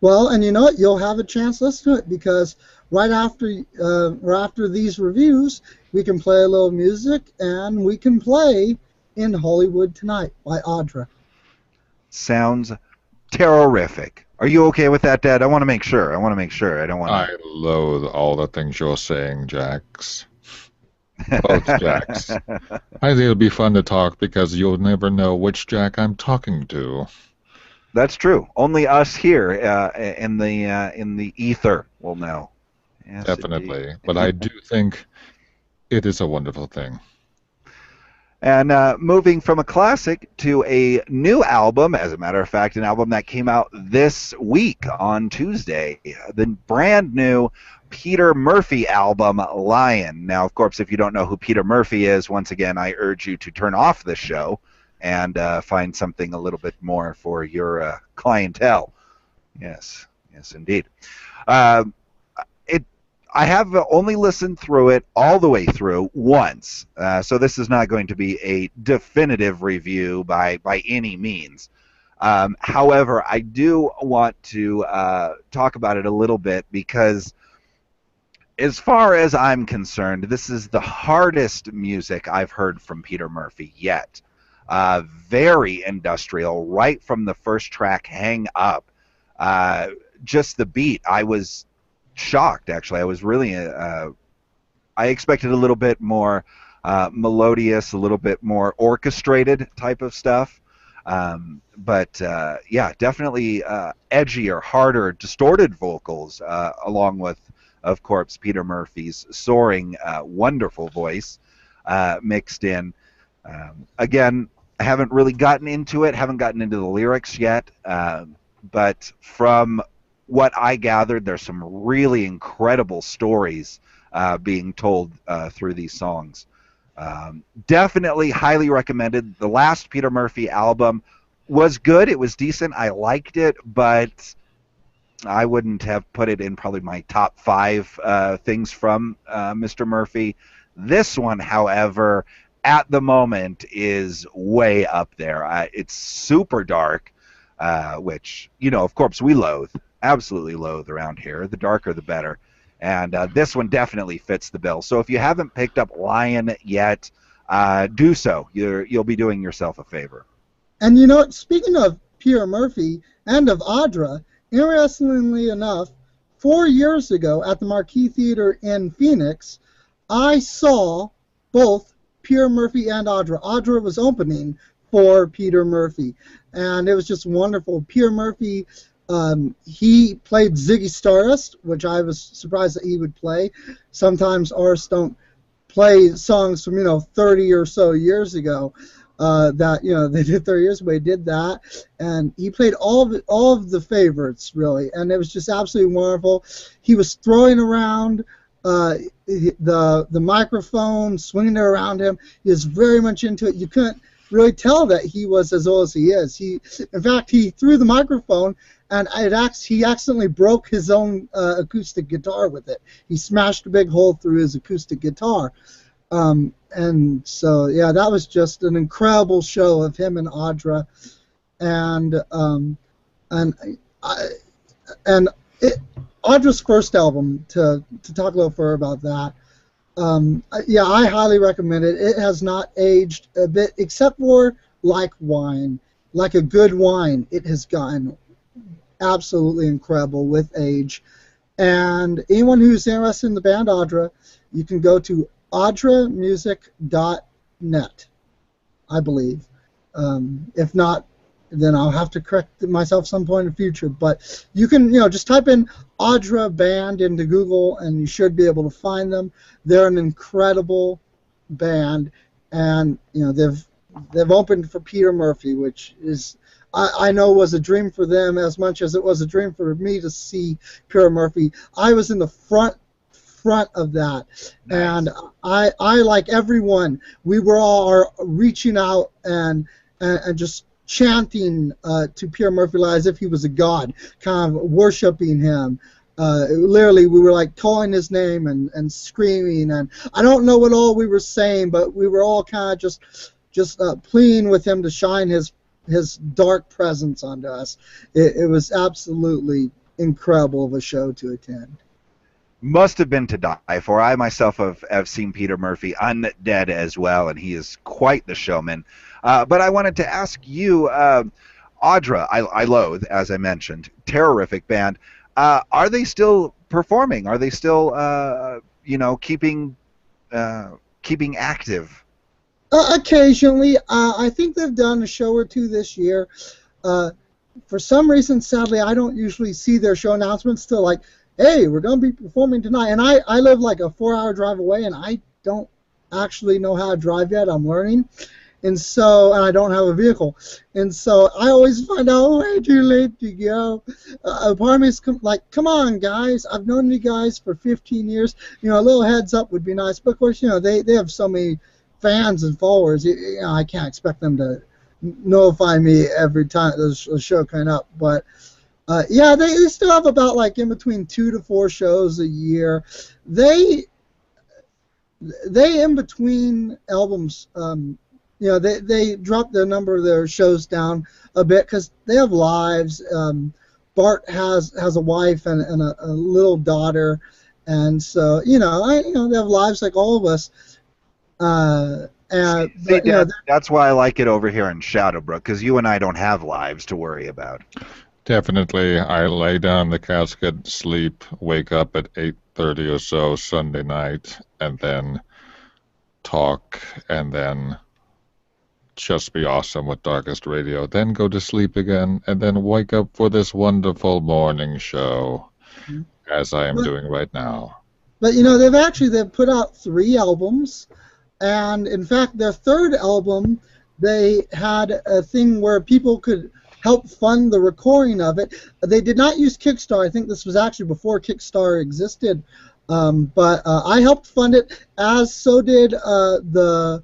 Well, and you know what? You'll have a chance to listen to it, because right after these reviews, we can play a little music, and we can play In Hollywood Tonight by Audra. Sounds terrific. Are you okay with that, Dad? I want to make sure. I don't want I loathe all the things you're saying, Jax. Both Jacks. I think it'll be fun to talk, because you'll never know which Jack I'm talking to. That's true. Only us here in the ether will know. Yes, Definitely. indeed. But I do think it is a wonderful thing. And moving from a classic to a new album, as a matter of fact, an album that came out this week on Tuesday, the brand new Peter Murphy album, Lion. Now, of course, if you don't know who Peter Murphy is, once again, I urge you to turn off the show and find something a little bit more for your clientele. Yes, indeed. I have only listened through it all the way through once, so this is not going to be a definitive review by any means. However, I do want to talk about it a little bit, because as far as I'm concerned, this is the hardest music I've heard from Peter Murphy yet. Very industrial, right from the first track, Hang Up. Just the beat, I was shocked, actually. I was really I expected a little bit more melodious, a little bit more orchestrated type of stuff, but yeah, definitely edgier, harder, distorted vocals, along with, of course, Peter Murphy's soaring, wonderful voice mixed in. Again, I haven't really gotten into it, haven't gotten into the lyrics yet, but from what I gathered, there's some really incredible stories being told through these songs. Definitely highly recommended. The last Peter Murphy album was good. It was decent. I liked it, but I wouldn't have put it in probably my top 5 things from Mr. Murphy. This one, however, at the moment is way up there. It's super dark. which, of course, we loathe, absolutely loathe around here. The darker, the better. And this one definitely fits the bill. So if you haven't picked up Lion yet, do so. You'll be doing yourself a favor. And speaking of Peter Murphy and of Audra, interestingly enough, 4 years ago at the Marquee Theater in Phoenix, I saw both Peter Murphy and Audra. Audra was opening for Peter Murphy, and it was just wonderful. Peter Murphy, he played Ziggy Stardust, which I was surprised that he would play. Sometimes artists don't play songs from 30 or so years ago. That they did 30 years ago. He did that, and he played all of the favorites really, and it was just absolutely wonderful. He was throwing around the microphone, swinging it around him. He was very much into it. You couldn't really tell that he was as old as he is. In fact, he threw the microphone, and he accidentally broke his own acoustic guitar with it. He smashed a big hole through his acoustic guitar. And so, yeah, that was just an incredible show of him and Audra, and Audra's first album. To talk a little further about that, yeah, I highly recommend it. It has not aged a bit, except for like wine, like a good wine. It has gotten absolutely incredible with age. And anyone who's interested in the band Audra, you can go to audramusic.net, I believe. If not, then I'll have to correct myself some point in the future. But you can, just type in Audra Band into Google, and you should be able to find them. They're an incredible band, and they've opened for Peter Murphy, which is I know was a dream for them as much as it was a dream for me to see Peter Murphy. I was in the front of that, nice. And I like everyone, we were all reaching out and just chanting to Peter Murphy as if he was a god, kind of worshiping him. Literally, we were like calling his name and screaming, and I don't know what all we were saying, but we were all kind of just pleading with him to shine his dark presence onto us. It was absolutely incredible of a show to attend. Must have been to die for. I myself have seen Peter Murphy undead as well, and he is quite the showman. But I wanted to ask you, Audra, I loathe, as I mentioned, terrific band. Are they still performing? Are they still, keeping active? Occasionally. I think they've done a show or two this year. For some reason, sadly, I don't usually see their show announcements till like, hey, we're going to be performing tonight. And I live like a 4-hour drive away, and I don't actually know how to drive yet. I'm learning. And I don't have a vehicle. And so I always find out way too late to go. Part of me is like, come on, guys. I've known you guys for 15 years. A little heads up would be nice. But, of course, they have so many fans and followers. I can't expect them to notify me every time there's a show coming up. But yeah, they still have about like in between 2 to 4 shows a year. They in between albums, they drop the number of their shows down a bit because they have lives. Bart has a wife and a little daughter, and so they have lives like all of us. That's why I like it over here in Shadowbrook, because you and I don't have lives to worry about. Definitely, I lay down the casket, sleep, wake up at 8:30 or so Sunday night, and then talk, and then just be awesome with Darkest Radio, then go to sleep again, and then wake up for this wonderful morning show, as I am doing right now. But they've put out 3 albums, and in fact their 3rd album, they had a thing where people could help fund the recording of it. They did not use Kickstarter. I think this was actually before Kickstarter existed, but I helped fund it, as so did the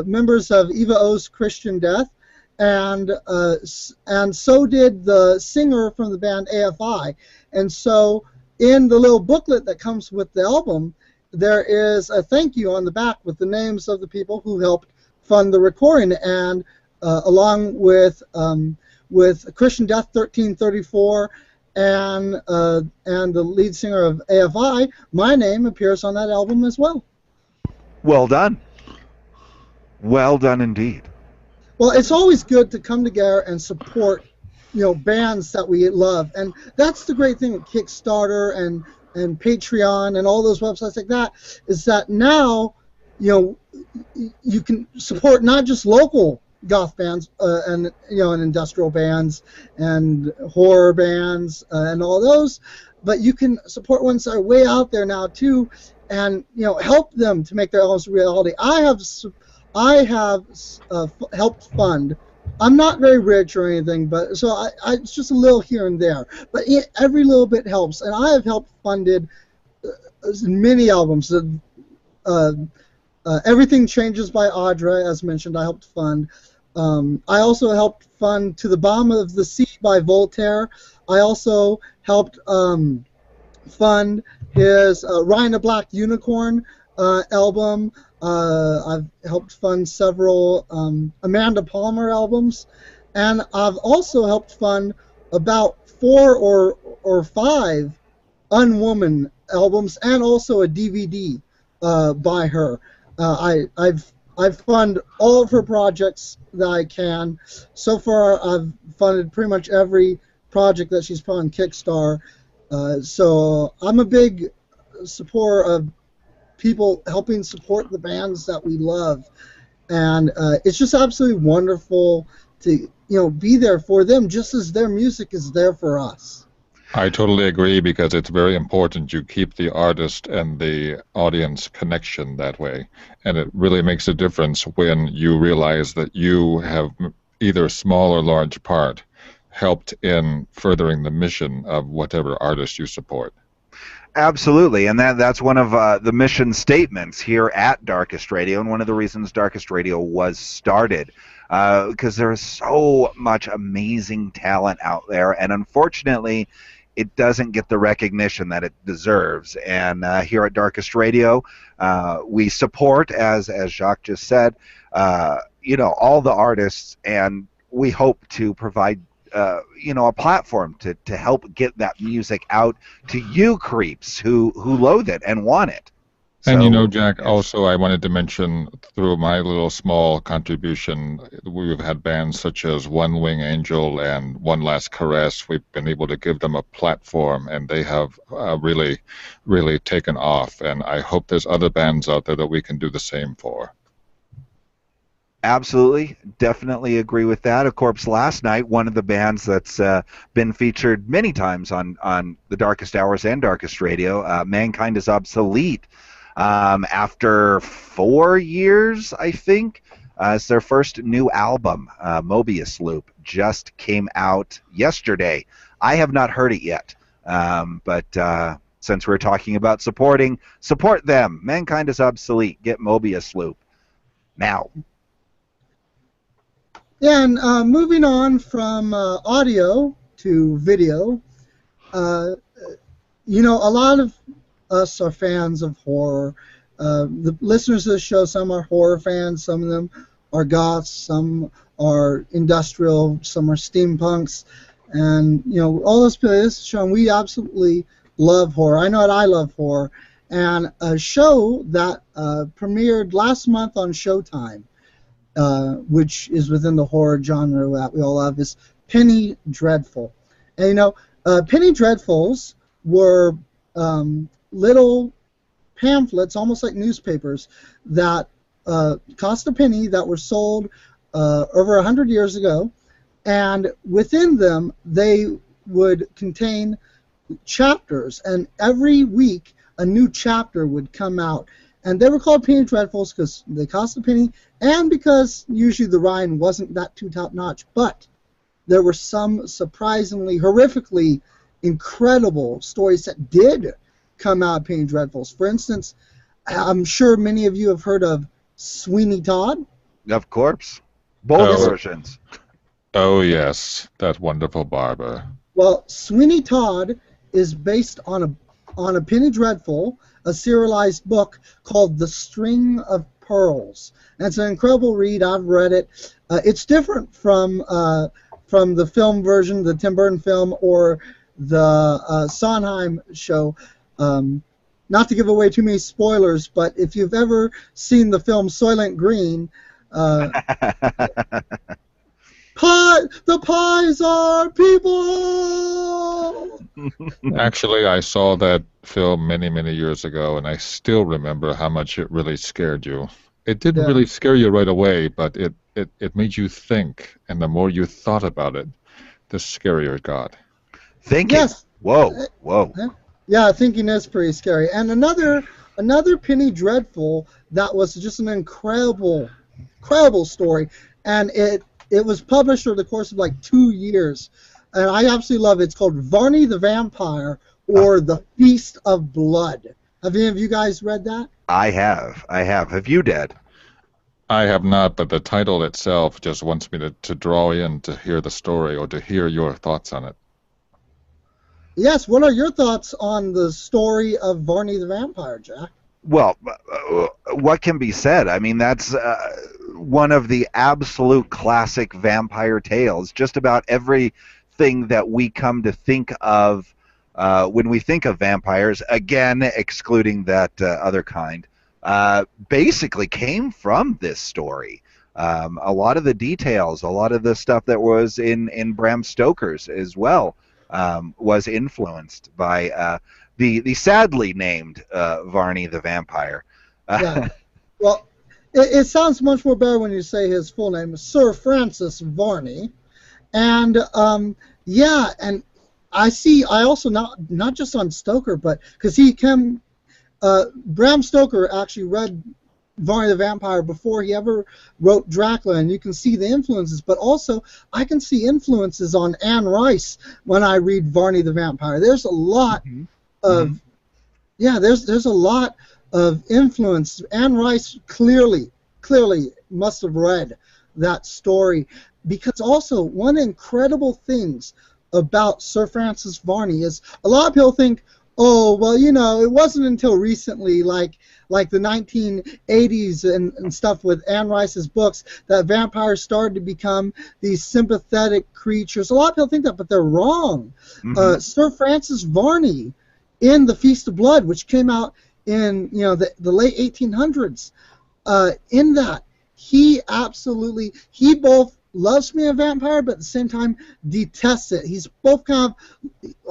members of Eva O's Christian Death, and so did the singer from the band AFI. And so in the little booklet that comes with the album, there is a thank you on the back with the names of the people who helped fund the recording, and along with with Christian Death 1334 and the lead singer of AFI. My name appears on that album as well. Well done. Well done indeed. Well, it's always good to come together and support, bands that we love, and that's the great thing with Kickstarter and Patreon and all those websites like that, is that now, you can support not just local goth bands and industrial bands and horror bands and all those, but you can support ones that are way out there now too, and help them to make their albums a reality. I have helped fund. I'm not very rich or anything, but so I it's just a little here and there. But every little bit helps, and I have helped funded many albums. Everything Changes by Audra, as mentioned, I helped fund. I also helped fund To the Bottom of the Sea by Voltaire. I also helped fund his Ryan the Black Unicorn album. I've helped fund several Amanda Palmer albums, and I've also helped fund about 4 or 5 Unwoman albums, and also a DVD by her. I've funded all of her projects that I can. So far, I've funded pretty much every project that she's put on Kickstarter. So I'm a big supporter of people helping support the bands that we love, and it's just absolutely wonderful to be there for them, just as their music is there for us. I totally agree, because it's very important you keep the artist and the audience connection that way, and it really makes a difference when you realize that you have either small or large part helped in furthering the mission of whatever artist you support. Absolutely, and that's one of the mission statements here at Darkest Radio, and one of the reasons Darkest Radio was started, because there is so much amazing talent out there, and unfortunately, it doesn't get the recognition that it deserves. And here at Darkest Radio, we support, as Jacques just said, all the artists, and we hope to provide a platform to help get that music out to you creeps who loathe it and want it. And Jack, also I wanted to mention, through my little small contribution, we've had bands such as One Wing Angel and One Last Caress. We've been able to give them a platform, and they have really, really taken off. And I hope there's other bands out there that we can do the same for. Absolutely, definitely agree with that. Of course, last night, one of the bands that's been featured many times on the Darkest Hours and Darkest Radio, Mankind is Obsolete. After 4 years, I think, it's their first new album, Mobius Loop, just came out yesterday. I have not heard it yet, but since we're talking about support them. Mankind is Obsolete. Get Mobius Loop now. Yeah, and moving on from audio to video, a lot of us are fans of horror. The listeners of the show, some are horror fans, some of them are goths, some are industrial, some are steampunks, and all those people, Sean, we absolutely love horror. I know that I love horror, and a show that premiered last month on Showtime, which is within the horror genre that we all love, is Penny Dreadful. And Penny Dreadfuls were little pamphlets, almost like newspapers, that cost a penny, that were sold over 100 years ago, and within them they would contain chapters, and every week a new chapter would come out, and they were called Penny Dreadfuls because they cost a penny, and because usually the writing wasn't that too top-notch, but there were some surprisingly, horrifically incredible stories that did come out of Penny Dreadfuls. For instance, I'm sure many of you have heard of Sweeney Todd. Of course. Both versions. Oh, yes. That wonderful barber. Well, Sweeney Todd is based on a Penny Dreadful, a serialized book called The String of Pearls. And it's an incredible read. I've read it. It's different from from the film version, the Tim Burton film, or the Sondheim show. Not to give away too many spoilers, but if you've ever seen the film Soylent Green, the pies are people! Actually, I saw that film many, many years ago, and I still remember how much it really scared you. It didn't really scare you right away, but it made you think, and the more you thought about it, the scarier it got. Thinking? Yes. Whoa. Yeah, thinking is pretty scary. And another Penny Dreadful that was just an incredible story, and it was published over the course of like 2 years, and I absolutely love it. It's called Varney the Vampire, or The Feast of Blood. Have any of you guys read that? I have. Have you, Dad? I have not, but the title itself just wants me to draw in to hear the story or to hear your thoughts on it. Yes, what are your thoughts on the story of Varney the Vampire, Jack? Well, what can be said? I mean, that's one of the absolute classic vampire tales. Just about everything that we come to think of when we think of vampires, again, excluding that other kind, basically came from this story. A lot of the details, a lot of the stuff that was in Bram Stoker's as well, was influenced by the sadly named Varney the Vampire. Yeah. Well, it sounds much more better when you say his full name, Sir Francis Varney. And yeah, and I also not just on Stoker, but because Bram Stoker actually read Varney the Vampire before he ever wrote Dracula, and you can see the influences, but also I can see influences on Anne Rice when I read Varney the Vampire. There's a lot of there's a lot of influence. Anne Rice clearly must have read that story, because also one of the incredible things about Sir Francis Varney is a lot of people think, oh, well, you know, it wasn't until recently, like the 1980s and stuff with Anne Rice's books, that vampires started to become these sympathetic creatures. A lot of people think that, but they're wrong. Sir Francis Varney, in The Feast of Blood, which came out in the late 1800s, in that he both loves being a vampire, but at the same time detests it. He's both kind of,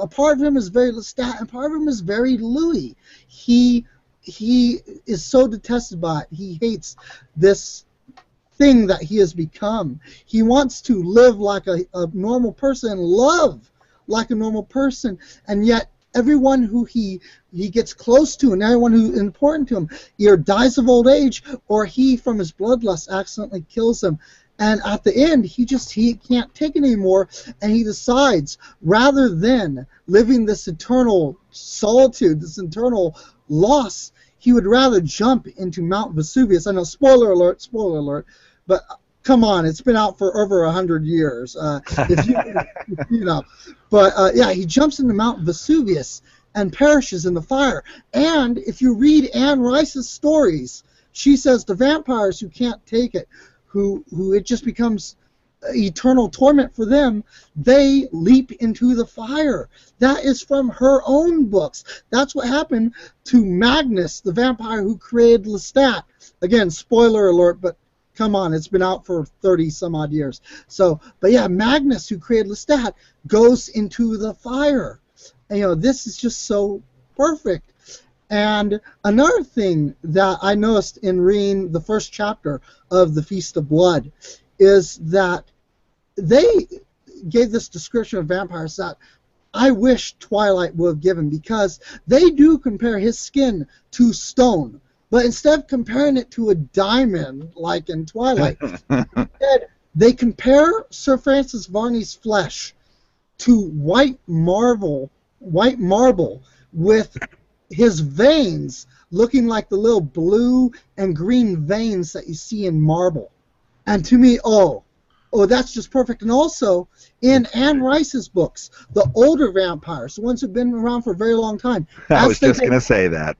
a part of him is very Lestat, and part of him is very Louis. He is so detested by it. He hates this thing that he has become. He wants to live like a normal person and love like a normal person, and yet everyone who he gets close to and everyone who is important to him either dies of old age, or he, from his bloodlust, accidentally kills them. And at the end, he can't take it anymore, and he decides, rather than living this eternal solitude, this eternal loss, he would rather jump into Mount Vesuvius. I know, spoiler alert, but come on, it's been out for over 100 years. Yeah, he jumps into Mount Vesuvius and perishes in the fire. And if you read Anne Rice's stories, she says the vampires who can't take it, who it just becomes eternal torment for them, they leap into the fire. That is from her own books. That's what happened to Magnus, the vampire who created Lestat. Again, spoiler alert, but come on, it's been out for 30 some odd years. So, but yeah, Magnus, who created Lestat, goes into the fire. And, this is just so perfect. And another thing that I noticed in reading the first chapter of The Feast of Blood is that they gave this description of vampires that I wish Twilight would have given, because they do compare his skin to stone, but instead of comparing it to a diamond like in Twilight, instead they compare Sir Francis Varney's flesh to white marble with his veins looking like the little blue and green veins that you see in marble. And to me, oh, that's just perfect. And also, in Anne Rice's books, the older vampires, the ones who've been around for a very long time. I was just going to say that.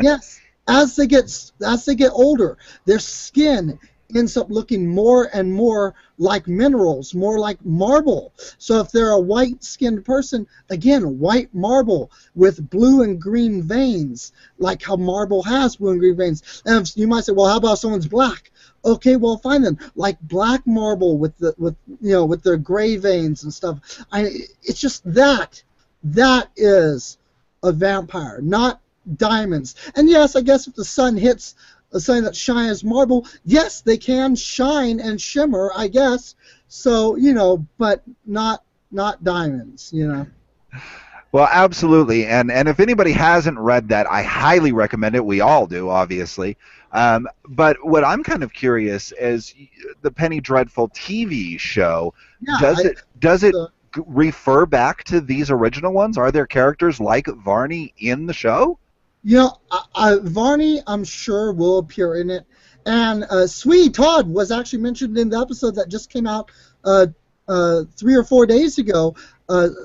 Yes. As they get older, their skin ends up looking more and more like minerals, more like marble. So if they're a white-skinned person, again, white marble with blue and green veins, like how marble has blue and green veins. And you might say, well, how about someone's black? Okay, well, fine then. Like black marble with their gray veins and stuff. It's just that. That is a vampire, not diamonds. And yes, I guess if the sun hits something that shines as marble, yes, they can shine and shimmer, I guess. So, but not diamonds, Well, absolutely, and if anybody hasn't read that, I highly recommend it. We all do, obviously. But what I'm kind of curious is the Penny Dreadful TV show. Yeah, does it refer back to these original ones? Are there characters like Varney in the show? Varney, I'm sure, will appear in it. And Sweeney Todd was actually mentioned in the episode that just came out 3 or 4 days ago.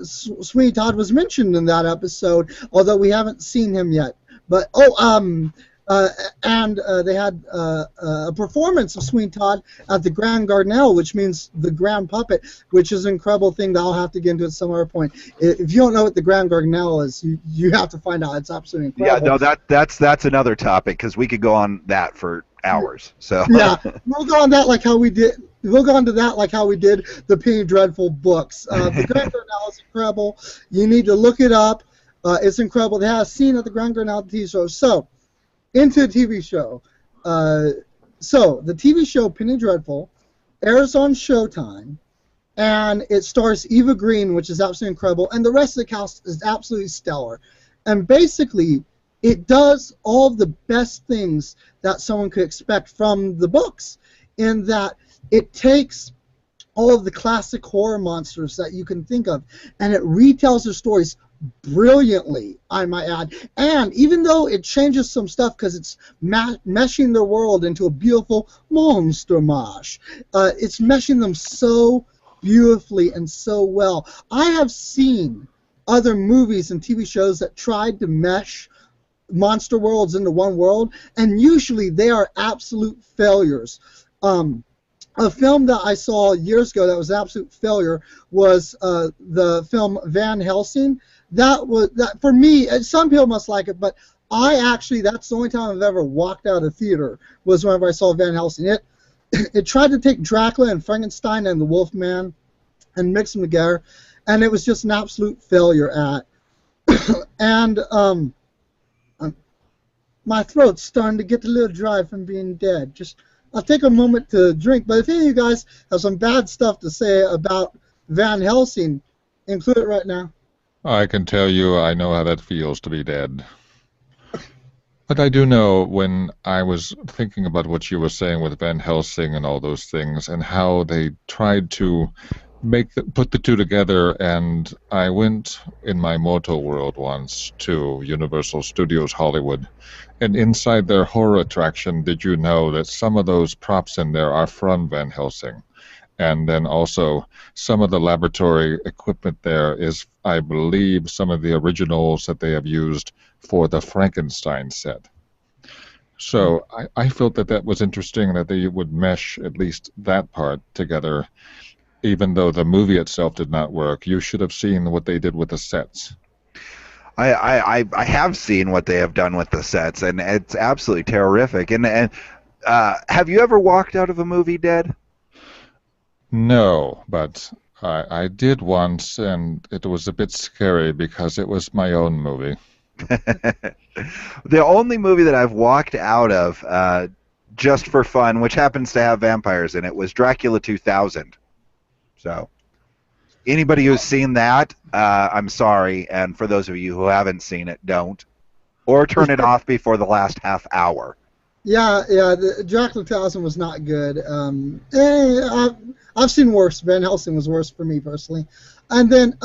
Sweeney Todd was mentioned in that episode, although we haven't seen him yet. But they had a performance of Sweeney Todd at the Grand Gardenelle, which means the Grand Puppet, which is an incredible thing that I'll have to get into at some other point. If you don't know what the Grand Gardenelle is, you have to find out. It's absolutely incredible. Yeah, no, that's another topic, because we could go on that for hours. So yeah, we'll go on that like how we did. We'll go into that like how we did the Penny Dreadful books. The Grand Gardenelle is incredible. You need to look it up. It's incredible. They have a scene at the Grand Gardenelle TV show. So, into the TV show. So, the TV show Penny Dreadful airs on Showtime, and it stars Eva Green, which is absolutely incredible, and the rest of the cast is absolutely stellar. And basically, it does all of the best things that someone could expect from the books, in that it takes all of the classic horror monsters that you can think of, and it retells their stories brilliantly, I might add. And even though it changes some stuff because it's meshing their world into a beautiful monster mash, it's meshing them so beautifully and so well. I have seen other movies and TV shows that tried to mesh monster worlds into one world, and usually they are absolute failures. A film that I saw years ago that was an absolute failure was the film Van Helsing. That for me. Some people must like it, but that's the only time I've ever walked out of the theater was whenever I saw Van Helsing. It tried to take Dracula and Frankenstein and the Wolfman and mix them together, and it was just an absolute failure and my throat's starting to get a little dry from being dead. I'll take a moment to drink, but if any of you guys have some bad stuff to say about Van Helsing, include it right now. I can tell you I know how that feels to be dead. But I do know, when I was thinking about what you were saying with Van Helsing and all those things, and how they tried to put the two together, and I went in my mortal world once to Universal Studios Hollywood, and inside their horror attraction, did you know that some of those props in there are from Van Helsing? And then also some of the laboratory equipment there is, I believe, some of the originals that they have used for the Frankenstein set. So I felt that was interesting, that they would mesh at least that part together. Even though the movie itself did not work, you should have seen what they did with the sets. I have seen what they have done with the sets, and it's absolutely terrific. And have you ever walked out of a movie dead? No, but I did once, and it was a bit scary because it was my own movie. The only movie that I've walked out of just for fun, which happens to have vampires in it, was Dracula 2000. So anybody who's seen that, I'm sorry, and for those of you who haven't seen it, don't. Or turn it off before the last half hour. Yeah, the Dracula 2000 was not good. I've seen worse. Van Helsing was worse for me personally. And then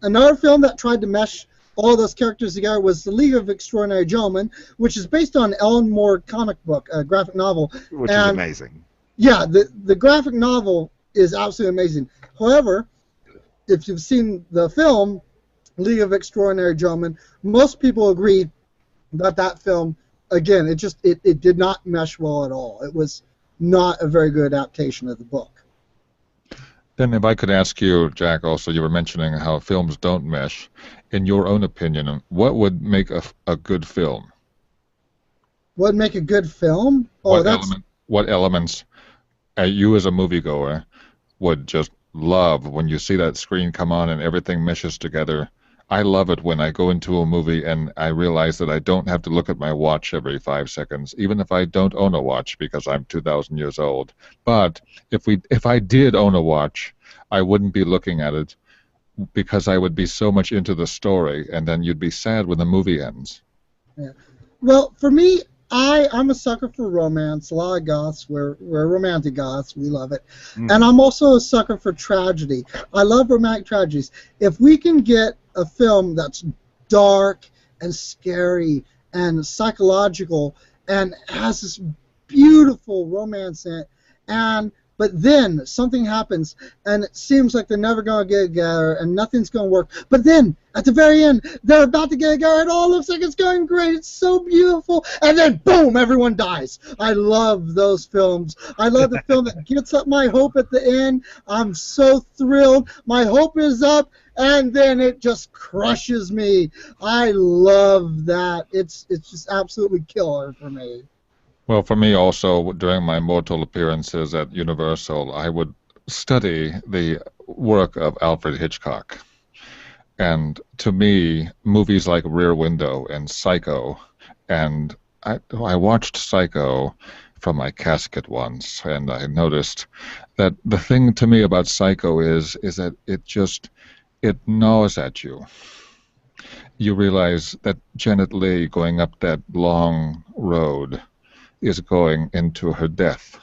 another film that tried to mesh all those characters together was The League of Extraordinary Gentlemen, which is based on Alan Moore comic book, a graphic novel. Which is amazing. Yeah, the graphic novel is absolutely amazing. However, if you've seen the film League of Extraordinary Gentlemen, most people agree that film, again, it did not mesh well at all. It was not a very good adaptation of the book. Then if I could ask you, Jack, also, you were mentioning how films don't mesh. In your own opinion, what would make a good film? What would make a good film? Oh, What elements you as a moviegoer would just love when you see that screen come on and everything meshes together? I love it when I go into a movie and I realize that I don't have to look at my watch every 5 seconds, even if I don't own a watch because I'm 2,000 years old. But if I did own a watch, I wouldn't be looking at it because I would be so much into the story, and then you'd be sad when the movie ends. Yeah. Well, for me, I'm a sucker for romance. A lot of goths, we're romantic goths. We love it. And I'm also a sucker for tragedy. I love romantic tragedies. If we can get a film that's dark and scary and psychological and has this beautiful romance in it, but then something happens and it seems like they're never going to get together and nothing's going to work. But then at the very end, they're about to get together and all looks like it's going great. It's so beautiful. And then boom, everyone dies. I love those films. I love the film that gets up my hope at the end. I'm so thrilled. My hope is up. And then it just crushes me. I love that. It's just absolutely killer for me. Well, for me also, during my mortal appearances at Universal, I would study the work of Alfred Hitchcock. And to me, movies like Rear Window and Psycho, and I watched Psycho from my casket once, and I noticed that the thing to me about Psycho is that it gnaws at you. You realize that Janet Leigh going up that long road is going into her death.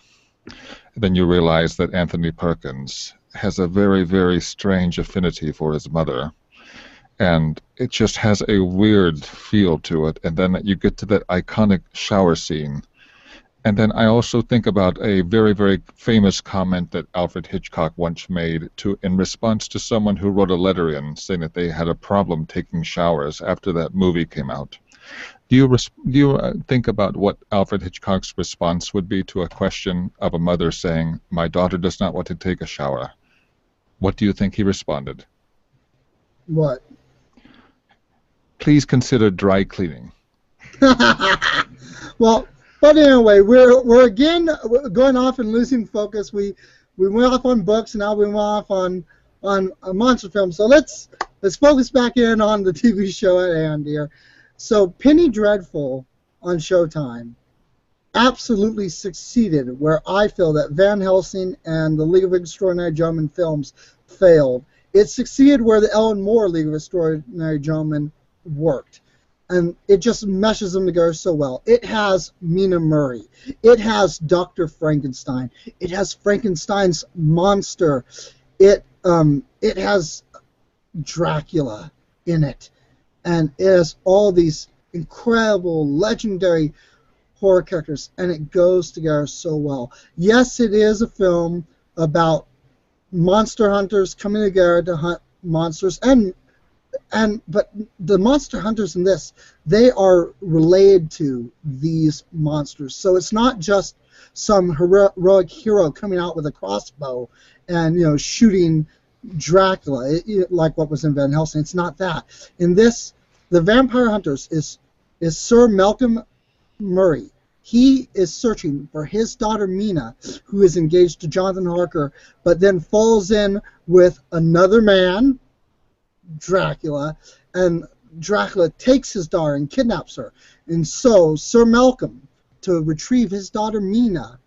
Then you realize that Anthony Perkins has a very, very strange affinity for his mother. And it just has a weird feel to it. And then you get to that iconic shower scene. And then I also think about a very, very famous comment that Alfred Hitchcock once made in response to someone who wrote a letter in saying that they had a problem taking showers after that movie came out. Do you think about what Alfred Hitchcock's response would be to a question of a mother saying, "My daughter does not want to take a shower"? What do you think he responded? What? Please consider dry cleaning. Well, but anyway, we're again going off and losing focus. We went off on books, and now we went off on a monster film. So let's focus back in on the TV show at hand here. So Penny Dreadful on Showtime absolutely succeeded where I feel that Van Helsing and the League of Extraordinary Gentlemen films failed. It succeeded where the Ellen Moore League of Extraordinary Gentlemen worked. And it just meshes them together so well. It has Mina Murray. It has Dr. Frankenstein. It has Frankenstein's monster. It has Dracula in it. And it has all these incredible, legendary horror characters, and it goes together so well. Yes, it is a film about monster hunters coming together to hunt monsters, but the monster hunters in this, they are related to these monsters. So it's not just some heroic hero coming out with a crossbow and shooting Dracula, like what was in Van Helsing. It's not that. In this, the vampire hunters is Sir Malcolm Murray. He is searching for his daughter Mina, who is engaged to Jonathan Harker, but then falls in with another man, Dracula, and Dracula takes his daughter and kidnaps her. And so Sir Malcolm, to retrieve his daughter Mina,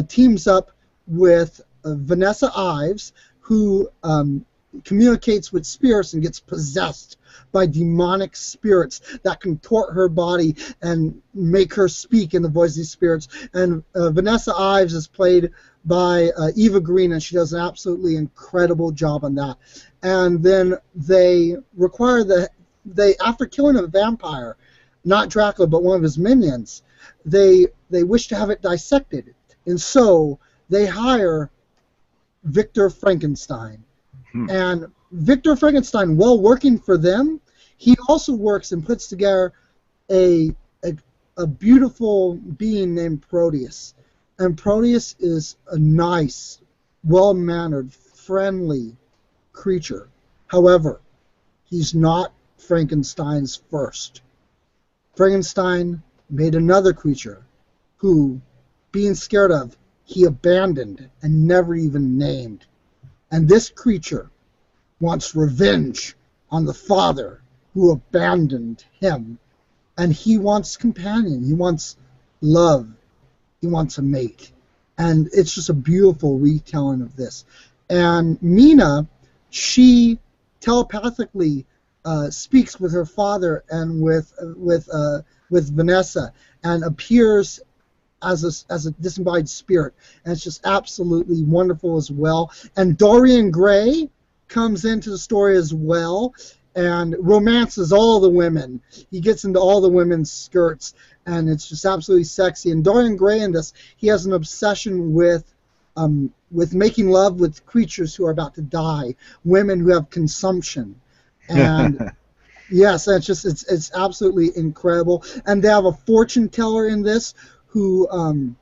teams up with Vanessa Ives, who communicates with spirits and gets possessed by demonic spirits that contort her body and make her speak in the voice of these spirits. And Vanessa Ives is played by Eva Green, and she does an absolutely incredible job on that. And then they require after killing a vampire, not Dracula, but one of his minions, they wish to have it dissected. And so they hire Victor Frankenstein. And Victor Frankenstein, while working for them, he also works and puts together a beautiful being named Proteus. And Proteus is a nice, well-mannered, friendly creature. However, he's not Frankenstein's first. Frankenstein made another creature who, being scared of, he abandoned and never even named. And this creature wants revenge on the father who abandoned him. And he wants companion. He wants love. He wants a mate. And it's just a beautiful retelling of this. And Mina, she telepathically speaks with her father and with Vanessa, and appears as a disembodied spirit, and it's just absolutely wonderful as well. And Dorian Gray comes into the story as well, and romances all the women. He gets into all the women's skirts, and it's just absolutely sexy. And Dorian Gray in this, he has an obsession with making love with creatures who are about to die, women who have consumption. And yes, it's absolutely incredible. And they have a fortune teller in this who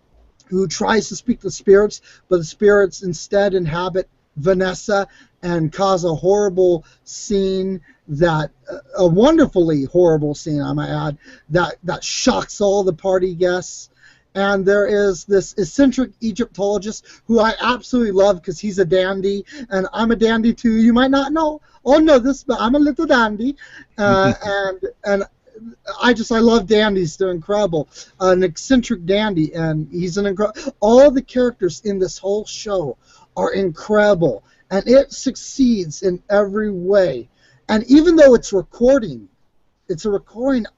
tries to speak to spirits, but the spirits instead inhabit Vanessa and cause a horrible scene, a wonderfully horrible scene, I might add, that shocks all the party guests. And there is this eccentric Egyptologist who I absolutely love because he's a dandy, and I'm a dandy too. You might not know this, but I'm a little dandy, and I love dandies. They're incredible. An eccentric dandy, and he's an incredible. All the characters in this whole show are incredible, and it succeeds in every way. And even though it's a recording,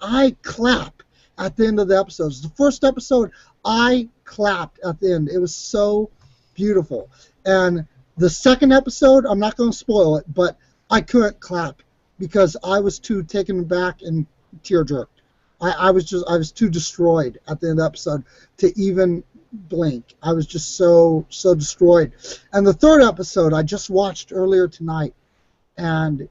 I clap at the end of the episodes. The first episode, I clapped at the end. It was so beautiful. And the second episode, I'm not going to spoil it, but I couldn't clap because I was too taken aback and tear-jerked. I was too destroyed at the end of the episode to even blink. I was just so destroyed. And the third episode I just watched earlier tonight, and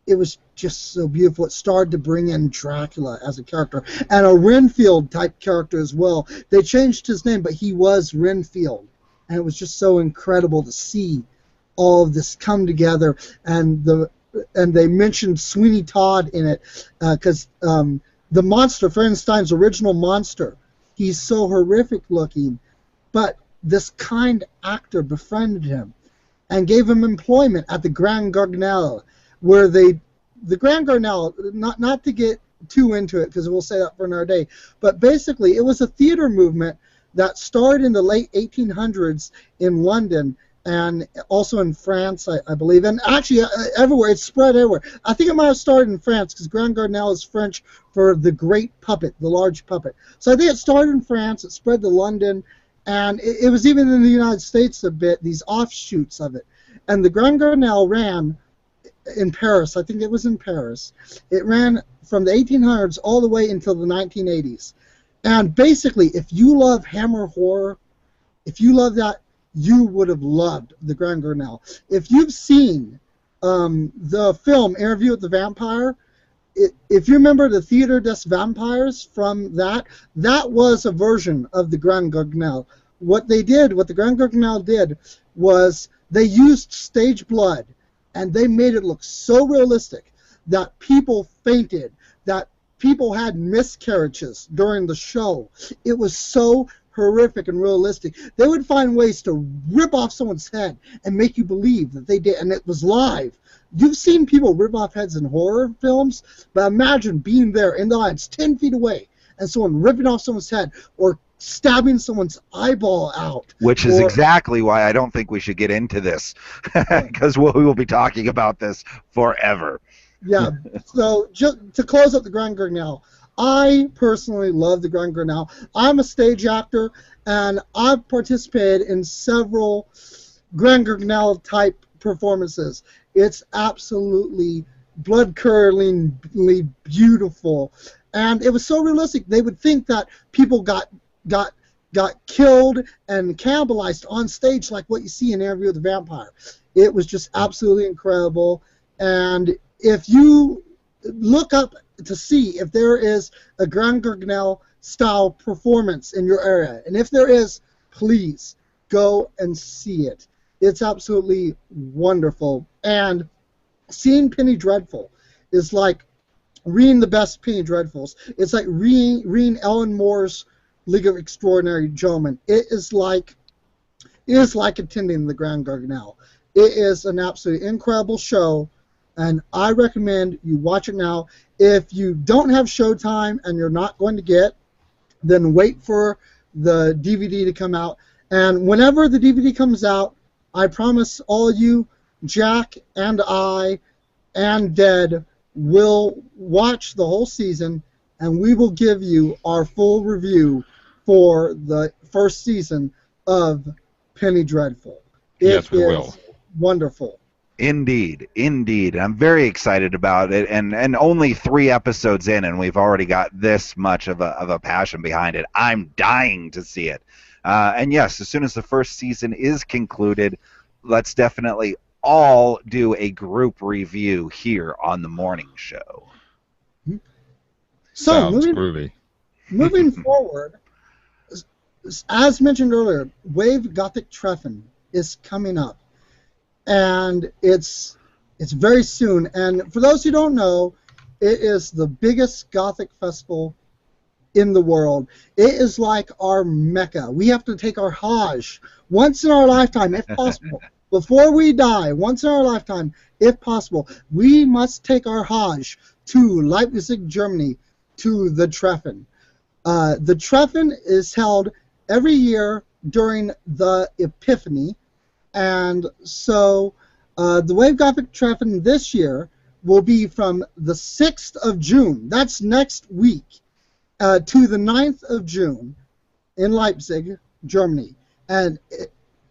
it was just so beautiful. It started to bring in Dracula as a character, and a Renfield type character as well. They changed his name, but he was Renfield, and it was just so incredible to see all of this come together. And they mentioned Sweeney Todd in it because the monster, Frankenstein's original monster, he's so horrific looking, but this kind actor befriended him and gave him employment at the Grand Garganel, where the Grand Garganel, not to get too into it because we'll say that for another day, but basically it was a theater movement that started in the late 1800s in London and also in France, I believe, and actually everywhere. It's spread everywhere. I think it might have started in France because Grand Garganel is French for the great puppet, the large puppet. So I think it started in France, it spread to London, and it was even in the United States a bit, these offshoots of it. And the Grand Garganel ran in Paris. I think it was in Paris. It ran from the 1800s all the way until the 1980s. And basically, if you love Hammer horror, if you love that, you would have loved the Grand Garganel. If you've seen the film Interview with the Vampire, if you remember the Theater des Vampires from that was a version of the Grand Garganel. What the Grand Garganel did was they used stage blood, and they made it look so realistic that people fainted, that people had miscarriages during the show. It was so horrific and realistic. They would find ways to rip off someone's head and make you believe that they did, and it was live. You've seen people rip off heads in horror films, but imagine being there in the audience 10 feet away and someone ripping off someone's head or stabbing someone's eyeball out. Which is exactly why I don't think we should get into this, because we will be talking about this forever. Yeah, so just to close up the Grand Garganel, I personally love the Grand Garganel. I'm a stage actor, and I've participated in several Grand Garganel type performances. It's absolutely blood-curdlingly beautiful, and it was so realistic. They would think that people got killed and cannibalized on stage like what you see in Interview with the Vampire. It was just absolutely incredible. And if you look up to see if there is a Grand Garganel style performance in your area, and if there is, please go and see it. It's absolutely wonderful. And seeing Penny Dreadful is like reading the best Penny Dreadfuls. It's like reading Ellen Moore's League of Extraordinary Gentlemen. It is like attending the Grand Garganel. It is an absolutely incredible show, and I recommend you watch it now. If you don't have Showtime and you're not going to get, then wait for the DVD to come out. And whenever the DVD comes out, I promise all you, Jack and I and Dead will watch the whole season, and we will give you our full review for the first season of Penny Dreadful. Yes, we will. Wonderful. Indeed, indeed. I'm very excited about it, and only 3 episodes in, and we've already got this much of a passion behind it. I'm dying to see it. And yes, as soon as the first season is concluded, let's definitely all do a group review here on the Mourning Show. So Sounds groovy. Moving forward, as mentioned earlier, Wave-Gotik-Treffen is coming up, and it's very soon. And for those who don't know, it is the biggest Gothic festival in the world. It is like our Mecca. We have to take our Hajj once in our lifetime, if possible. Before we die, once in our lifetime, if possible, we must take our Hajj to Leipzig, Germany, to the Treffen. The Treffen is held every year during the Epiphany, and so the Wave-Gotik-Treffen this year will be from the 6th of June, that's next week, to the 9th of June in Leipzig, Germany. And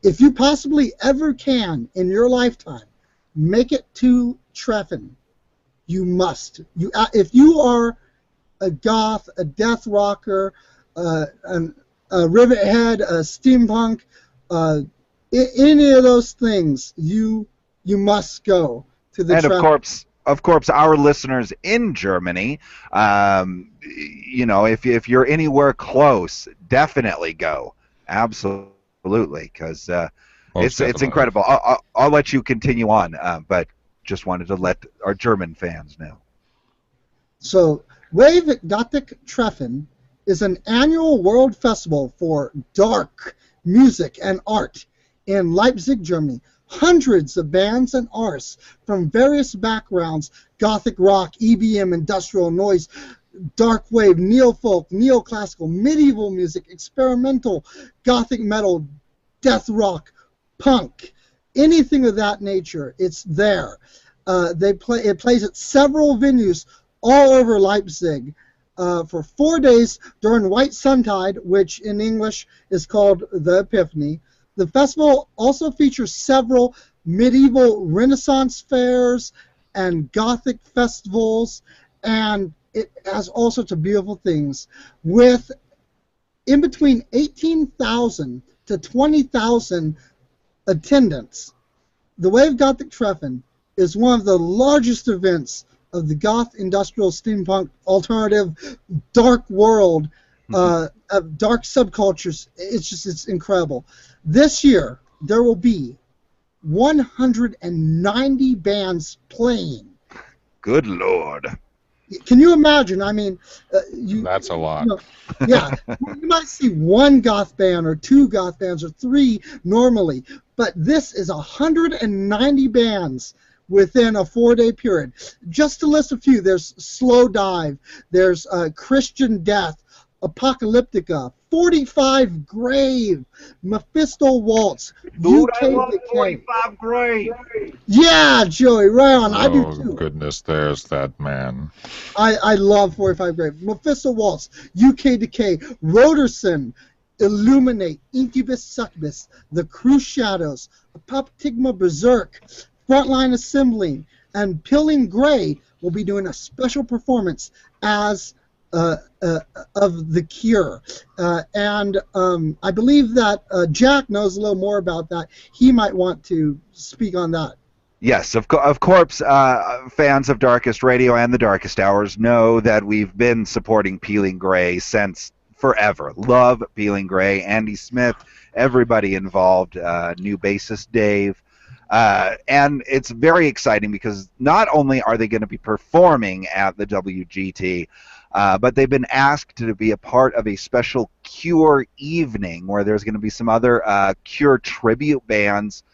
if you possibly ever can in your lifetime, make it to Treffen. You must. If you are a goth, a death rocker, a rivet head, a steampunk, any of those things, you must go to the Treffen. And of course, our listeners in Germany, you know, if you're anywhere close, definitely go. Absolutely, because it's incredible. I'll let you continue on, but just wanted to let our German fans know. So, Wave-Gotik-Treffen is an annual world festival for dark music and art in Leipzig, Germany. Hundreds of bands and artists from various backgrounds, Gothic rock, EBM, industrial noise, dark wave, neo-folk, neoclassical, medieval music, experimental, Gothic metal, death rock, punk, anything of that nature, it's there. It plays at several venues all over Leipzig for 4 days during White Suntide, which in English is called the Epiphany. The festival also features several medieval Renaissance fairs and Gothic festivals, and it has all sorts of beautiful things, with in between 18,000 to 20,000 attendants. The Wave-Gotik-Treffen is one of the largest events of the goth, industrial, steampunk, alternative, dark world, of dark subcultures. It's incredible. This year, there will be 190 bands playing. Good Lord. Can you imagine? I mean, that's a lot. You know, yeah, you might see 1 goth band or 2 goth bands or 3 normally, but this is 190 bands within a 4-day period. Just to list a few, there's Slow Dive, there's Christian Death, Apocalyptica, 45 Grave, Mephisto Waltz, Dude, UK I love Decay. 45 Grave. Yeah, Joey, right on. I do too. Oh, goodness, there's that man. I love 45 Grave. Mephisto Waltz, UK Decay, Roderson, Illuminate, Incubus Succubus, The Cruise Shadows, Apoptigma Berserk, Frontline Assembly, and Pilling Grey will be doing a special performance as of The Cure. And I believe that Jack knows a little more about that. He might want to speak on that. Yes, of course, fans of Darkest Radio and the Darkest Hours know that we've been supporting Peeling Grey since forever. Love Peeling Gray, Andy Smith, everybody involved, new bassist Dave. And it's very exciting because not only are they going to be performing at the WGT, but they've been asked to be a part of a special Cure evening where there's going to be some other Cure tribute bands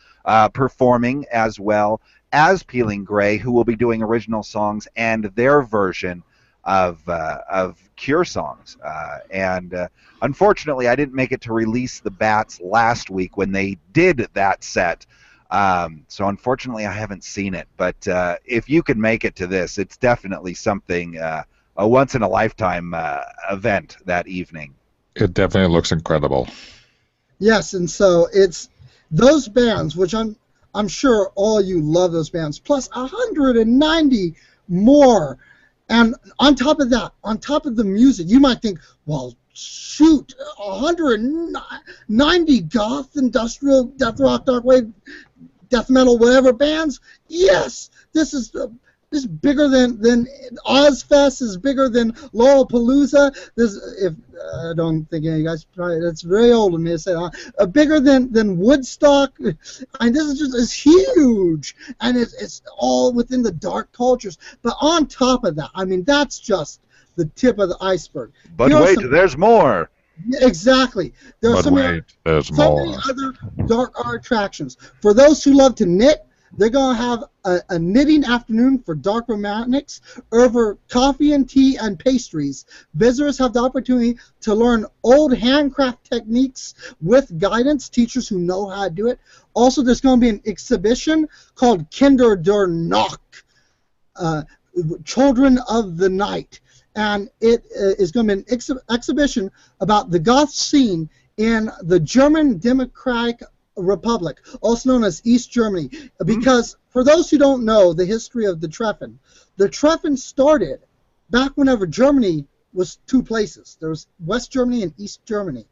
performing as well as Peeling Gray, who will be doing original songs and their version of Cure songs. And unfortunately, I didn't make it to release the Bats last week when they did that set. So unfortunately, I haven't seen it. But if you can make it to this, it's definitely something, a once-in-a-lifetime event that evening. It definitely looks incredible. Yes, and so it's those bands, which I'm sure all you love those bands, plus 190 more. And on top of that, on top of the music, you might think, well, shoot, 190 goth, industrial, death rock, dark wave, death metal, whatever bands. Yes, this is bigger than Ozfest, is bigger than Lollapalooza. This, if I don't think any of you guys probably, that's very old of me to say that. Bigger than Woodstock. And this is just is huge, and it's all within the dark cultures. But on top of that, I mean, that's just the tip of the iceberg. But wait, there's more. Exactly. There are there's so many other dark art attractions. For those who love to knit, they're going to have a knitting afternoon for dark romantics over coffee and tea and pastries. Visitors have the opportunity to learn old handcraft techniques with guidance, teachers who know how to do it. Also, there's going to be an exhibition called Kinder der Nacht, Children of the Night. And it is going to be an exhibition about the goth scene in the German Democratic Republic, also known as East Germany. Because for those who don't know the history of the Treffen started back whenever Germany was two places. There was West Germany and East Germany.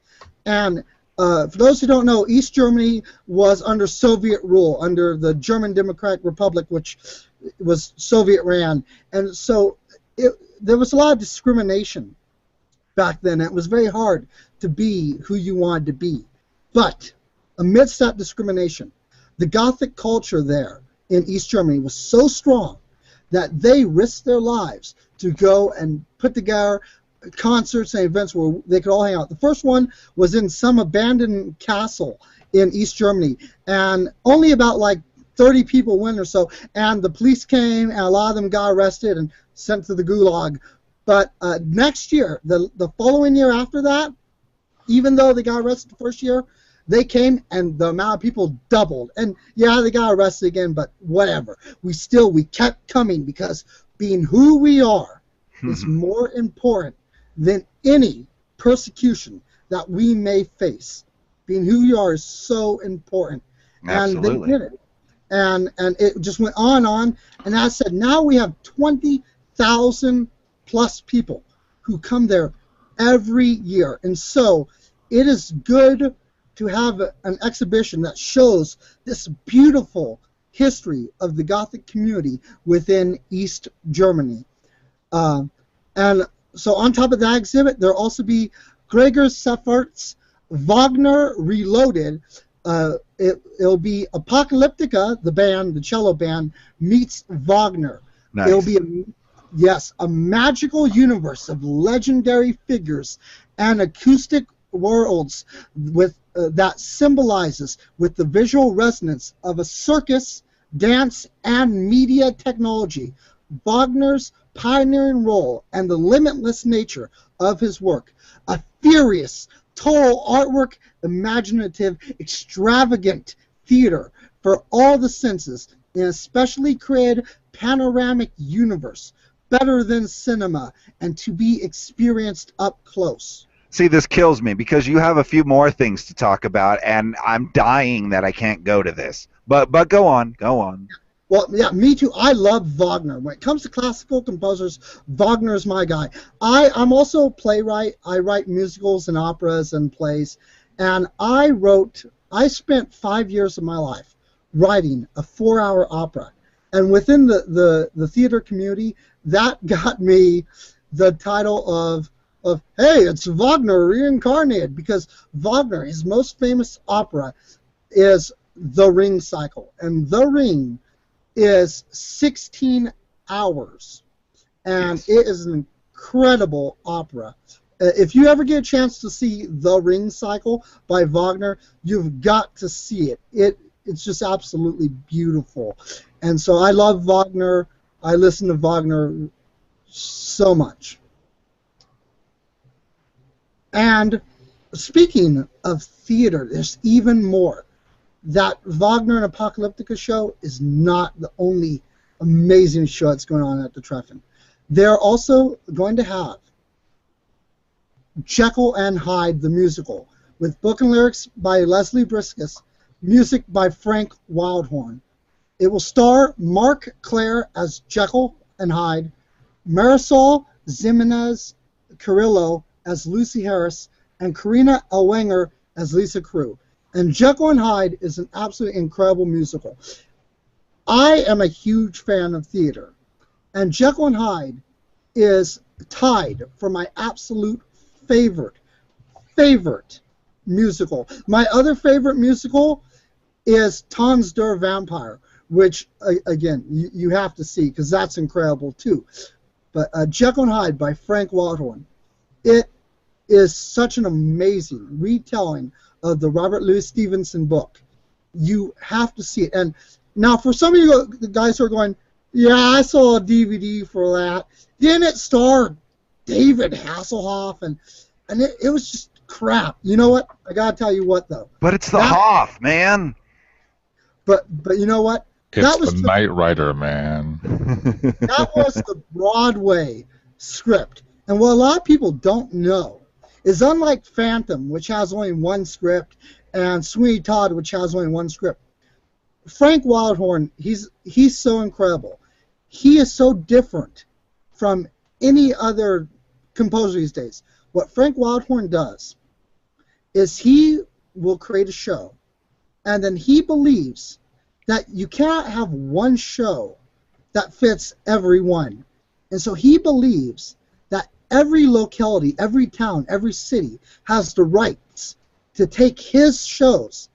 And for those who don't know, East Germany was under Soviet rule, under the German Democratic Republic, which was Soviet-ran. And so there was a lot of discrimination back then. It was very hard to be who you wanted to be. But amidst that discrimination, the Gothic culture there in East Germany was so strong that they risked their lives to go and put together concerts and events where they could all hang out. The first one was in some abandoned castle in East Germany, and only about like 30 people went or so, and the police came, and a lot of them got arrested and sent to the gulag. But next year, the following year after that, even though they got arrested the first year, they came and the amount of people doubled. And yeah, they got arrested again, but whatever. We kept coming because being who we are is more important than any persecution that we may face. Being who you are is so important. Absolutely. And they did it. And it just went on. And as I said, now we have 20,000 plus people who come there every year. And so it is good to have an exhibition that shows this beautiful history of the Gothic community within East Germany. And so on top of that exhibit, there will also be Gregor Seffert's Wagner Reloaded. It'll be Apocalyptica, the band, the cello band, meets Wagner. Nice. It'll be a magical universe of legendary figures and acoustic worlds with that symbolizes with the visual resonance of a circus, dance, and media technology, Wagner's pioneering role and the limitless nature of his work. A furious, total artwork, imaginative, extravagant theater for all the senses in a specially created panoramic universe, better than cinema, and to be experienced up close. See, this kills me because you have a few more things to talk about, and I'm dying that I can't go to this. But go on. Well, yeah, me too. I love Wagner. When it comes to classical composers, Wagner is my guy. I'm also a playwright. I write musicals and operas and plays, and I spent 5 years of my life writing a 4-hour opera. And within the theater community, that got me the title of of, hey, it's Wagner reincarnated, because Wagner, his most famous opera, is The Ring Cycle. And The Ring is 16 hours. And it is an incredible opera. If you ever get a chance to see The Ring Cycle by Wagner, you've got to see it. It's just absolutely beautiful. And so I love Wagner. I listen to Wagner so much. And speaking of theater, there's even more. That Wagner and Apocalyptica show is not the only amazing show that's going on at the Treffen. They're also going to have Jekyll and Hyde, the musical, with book and lyrics by Leslie Briskus, music by Frank Wildhorn. It will star Mark Clare as Jekyll and Hyde, Marisol Jimenez Carrillo as Lucy Harris, and Karina Elwanger as Lisa Crew. And Jekyll and Hyde is an absolutely incredible musical. I am a huge fan of theater, and Jekyll and Hyde is tied for my absolute favorite musical. My other favorite musical is Tons der Vampire, which, again, you have to see, because that's incredible, too. But Jekyll and Hyde by Frank Wildhorn, it is such an amazing retelling of the Robert Louis Stevenson book. You have to see it. And now, for some of you guys who are going, yeah, I saw a DVD for that. Didn't it star David Hasselhoff? And it was just crap. You know what? I got to tell you what, though. But it's the Hoff, man. But you know what? It's the Knight Rider, man. That was the Broadway script. And what a lot of people don't know is, unlike Phantom, which has only one script, and Sweeney Todd, which has only one script, Frank Wildhorn, he's so incredible. He is so different from any other composer these days. What Frank Wildhorn does is he will create a show, and then he believes that you cannot have one show that fits everyone. And so he believes that every locality, every town, every city has the rights to take his shows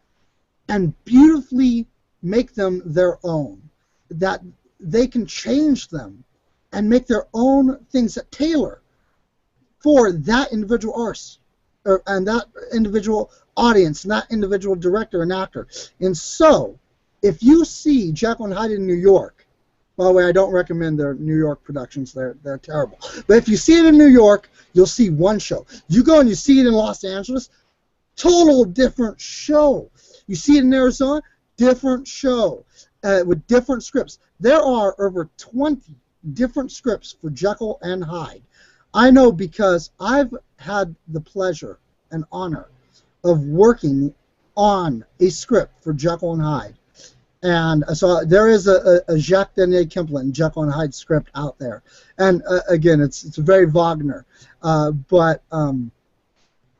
and beautifully make them their own, that they can change them and make their own things that tailor for that individual artist and that individual audience and that individual director and actor. And so, if you see Jekyll and Hyde in New York, by the way, I don't recommend their New York productions. They're terrible. But if you see it in New York, you'll see one show. You go and you see it in Los Angeles, total different show. You see it in Arizona, different show with different scripts. There are over 20 different scripts for Jekyll and Hyde. I know because I've had the pleasure and honor of working on a script for Jekyll and Hyde. And so there is a Jacques Denier Kemplin Jekyll and Hyde script out there. And again, it's very Wagner. But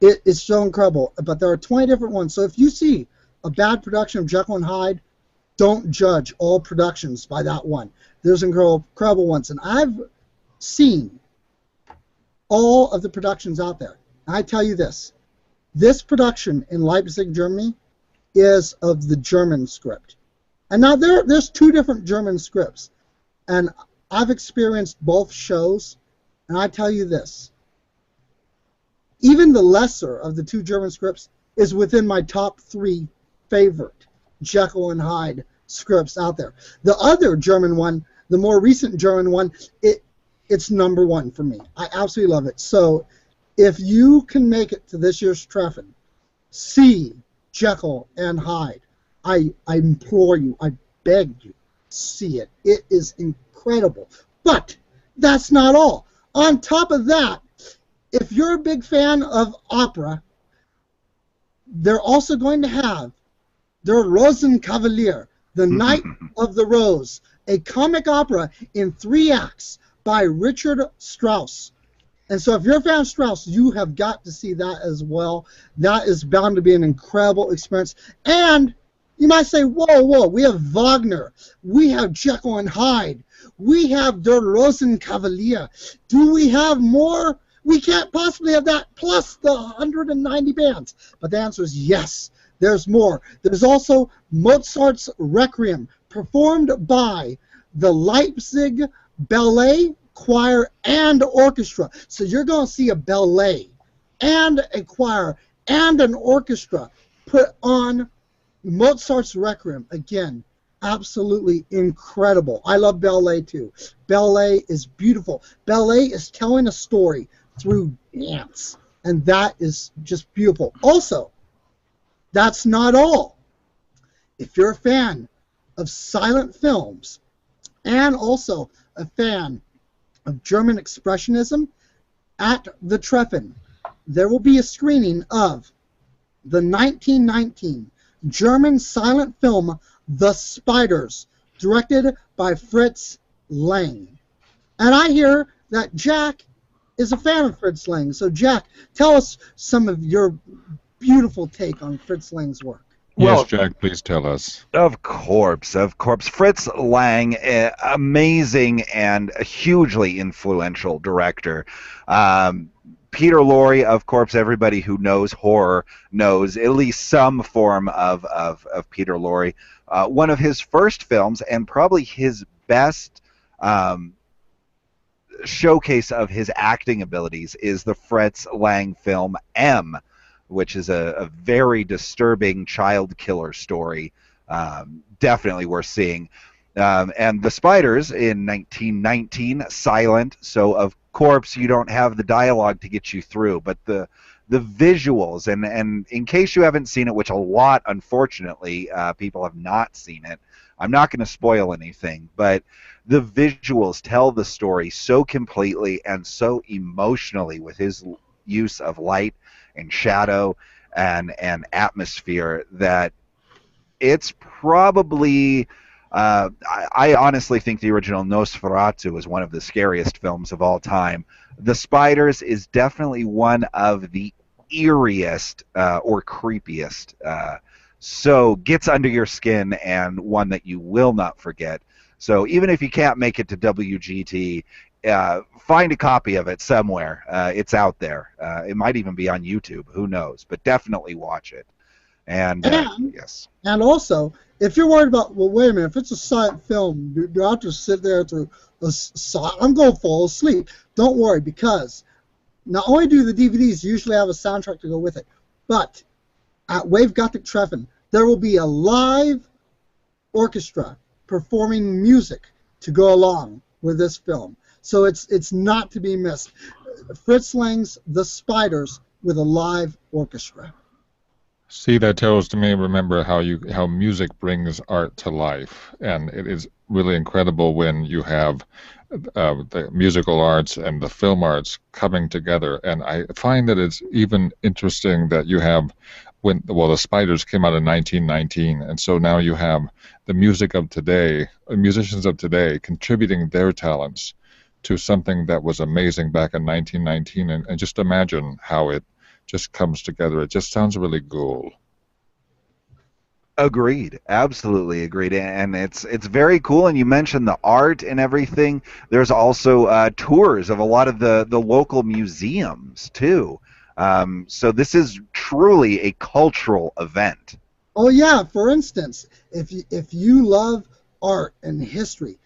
it's so incredible. But there are 20 different ones. So if you see a bad production of Jekyll and Hyde, don't judge all productions by that one. There's incredible ones. And I've seen all of the productions out there. I tell you this. This production in Leipzig, Germany, is of the German script. And now there's two different German scripts. And I've experienced both shows. And I tell you this. Even the lesser of the two German scripts is within my top 3 favorite Jekyll and Hyde scripts out there. The other German one, the more recent German one, it's number 1 for me. I absolutely love it. So if you can make it to this year's Treffen, see Jekyll and Hyde. I implore you, I beg you, see it. It is incredible. But that's not all. On top of that, if you're a big fan of opera, they're also going to have Der Rosenkavalier, The Knight of the Rose, a comic opera in 3 acts by Richard Strauss. And so if you're a fan of Strauss, you have got to see that as well. That is bound to be an incredible experience. And you might say, whoa, we have Wagner. We have Jekyll and Hyde. We have Der Rosenkavalier. Do we have more? we can't possibly have that plus the 190 bands. But the answer is yes, there's more. There's also Mozart's Requiem, performed by the Leipzig Ballet Choir and Orchestra. So you're going to see a ballet and a choir and an orchestra put on Mozart's Requiem. Again, absolutely incredible. I love ballet too. Ballet is beautiful. Ballet is telling a story through dance, and that is just beautiful. Also, that's not all. If you're a fan of silent films and also a fan of German Expressionism, at the Treffen, there will be a screening of the 1919 German silent film The Spiders, directed by Fritz Lang. And I hear that Jack is a fan of Fritz Lang. So Jack, tell us some of your beautiful take on Fritz Lang's work. Yes, Well, Jack, please tell us. Of course. Fritz Lang, amazing and a hugely influential director. Peter Lorre, of course, everybody who knows horror knows at least some form of Peter Lorre. One of his first films, and probably his best showcase of his acting abilities, is the Fritz Lang film M, which is a very disturbing child killer story. Definitely worth seeing. And The Spiders in 1919, silent, so of course you don't have the dialogue to get you through, but the visuals, and in case you haven't seen it, which a lot, unfortunately, people have not seen it, I'm not going to spoil anything, but the visuals tell the story so completely and so emotionally with his use of light and shadow and atmosphere that it's probably I honestly think the original Nosferatu is one of the scariest films of all time. The Spiders is definitely one of the eeriest or creepiest, so gets under your skin, and one that you will not forget. So even if you can't make it to WGT, find a copy of it somewhere. It's out there. It might even be on YouTube. Who knows? But definitely watch it. And yes. And also, if you're worried about, well, wait a minute, if it's a silent film, do I have to sit there through I'm going to fall asleep. Don't worry, because not only do the DVDs usually have a soundtrack to go with it, but at Wave-Gotik-Treffen, there will be a live orchestra performing music to go along with this film. So it's not to be missed. Fritz Lang's The Spiders with a live orchestra. See, that tells to me, remember how music brings art to life, and it is really incredible when you have the musical arts and the film arts coming together. And I find that it's even interesting that you have The Spiders came out in 1919, and so now you have the music of today, musicians of today, contributing their talents to something that was amazing back in 1919, and just imagine how it just comes together. It just sounds really cool. Agreed, absolutely agreed, and it's very cool. And you mentioned the art and everything. There's also tours of a lot of the local museums too. So this is truly a cultural event. Oh yeah, for instance, if you love art and history,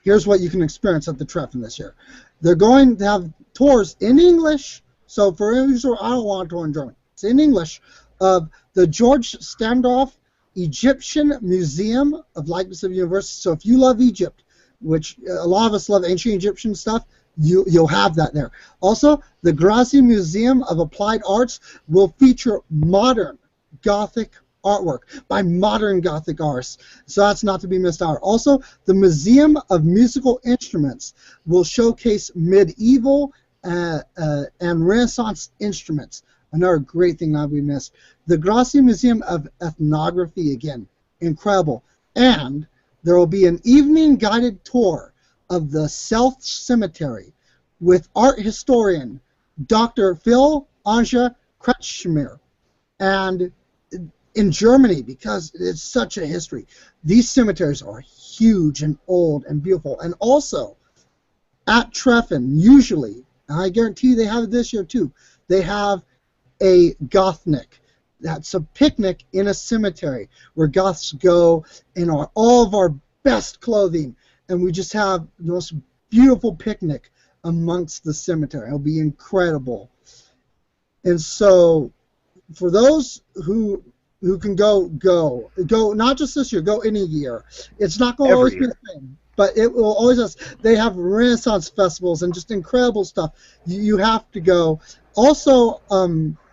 here's what you can experience at the Treffen this year. They're going to have tours in English. So for instance, I don't want to tour in German. It's in English, of the George Standoff Egyptian Museum of Leipzig University. So if you love Egypt, which a lot of us love ancient Egyptian stuff, you'll have that there. Also, the Grazi Museum of Applied Arts will feature modern Gothic artwork by modern Gothic artists. So that's not to be missed out. Also, the Museum of Musical Instruments will showcase medieval and Renaissance instruments. Another great thing not to be missed. The Grazi Museum of Ethnography, again, incredible. And there will be an evening guided tour of the Self Cemetery with art historian Dr. Phil Anja Kretschmer. And in Germany, because it's such a history, these cemeteries are huge and old and beautiful. And also, at Treffen, usually, And I guarantee you they have it this year too. They have a Gothnic. That's a picnic in a cemetery where Goths go in all of our best clothing, and we just have the most beautiful picnic amongst the cemetery. It'll be incredible. And so for those who can go not just this year, go any year. It's not going to always be the same, but it will always have. They have Renaissance festivals and just incredible stuff. You have to go. Also,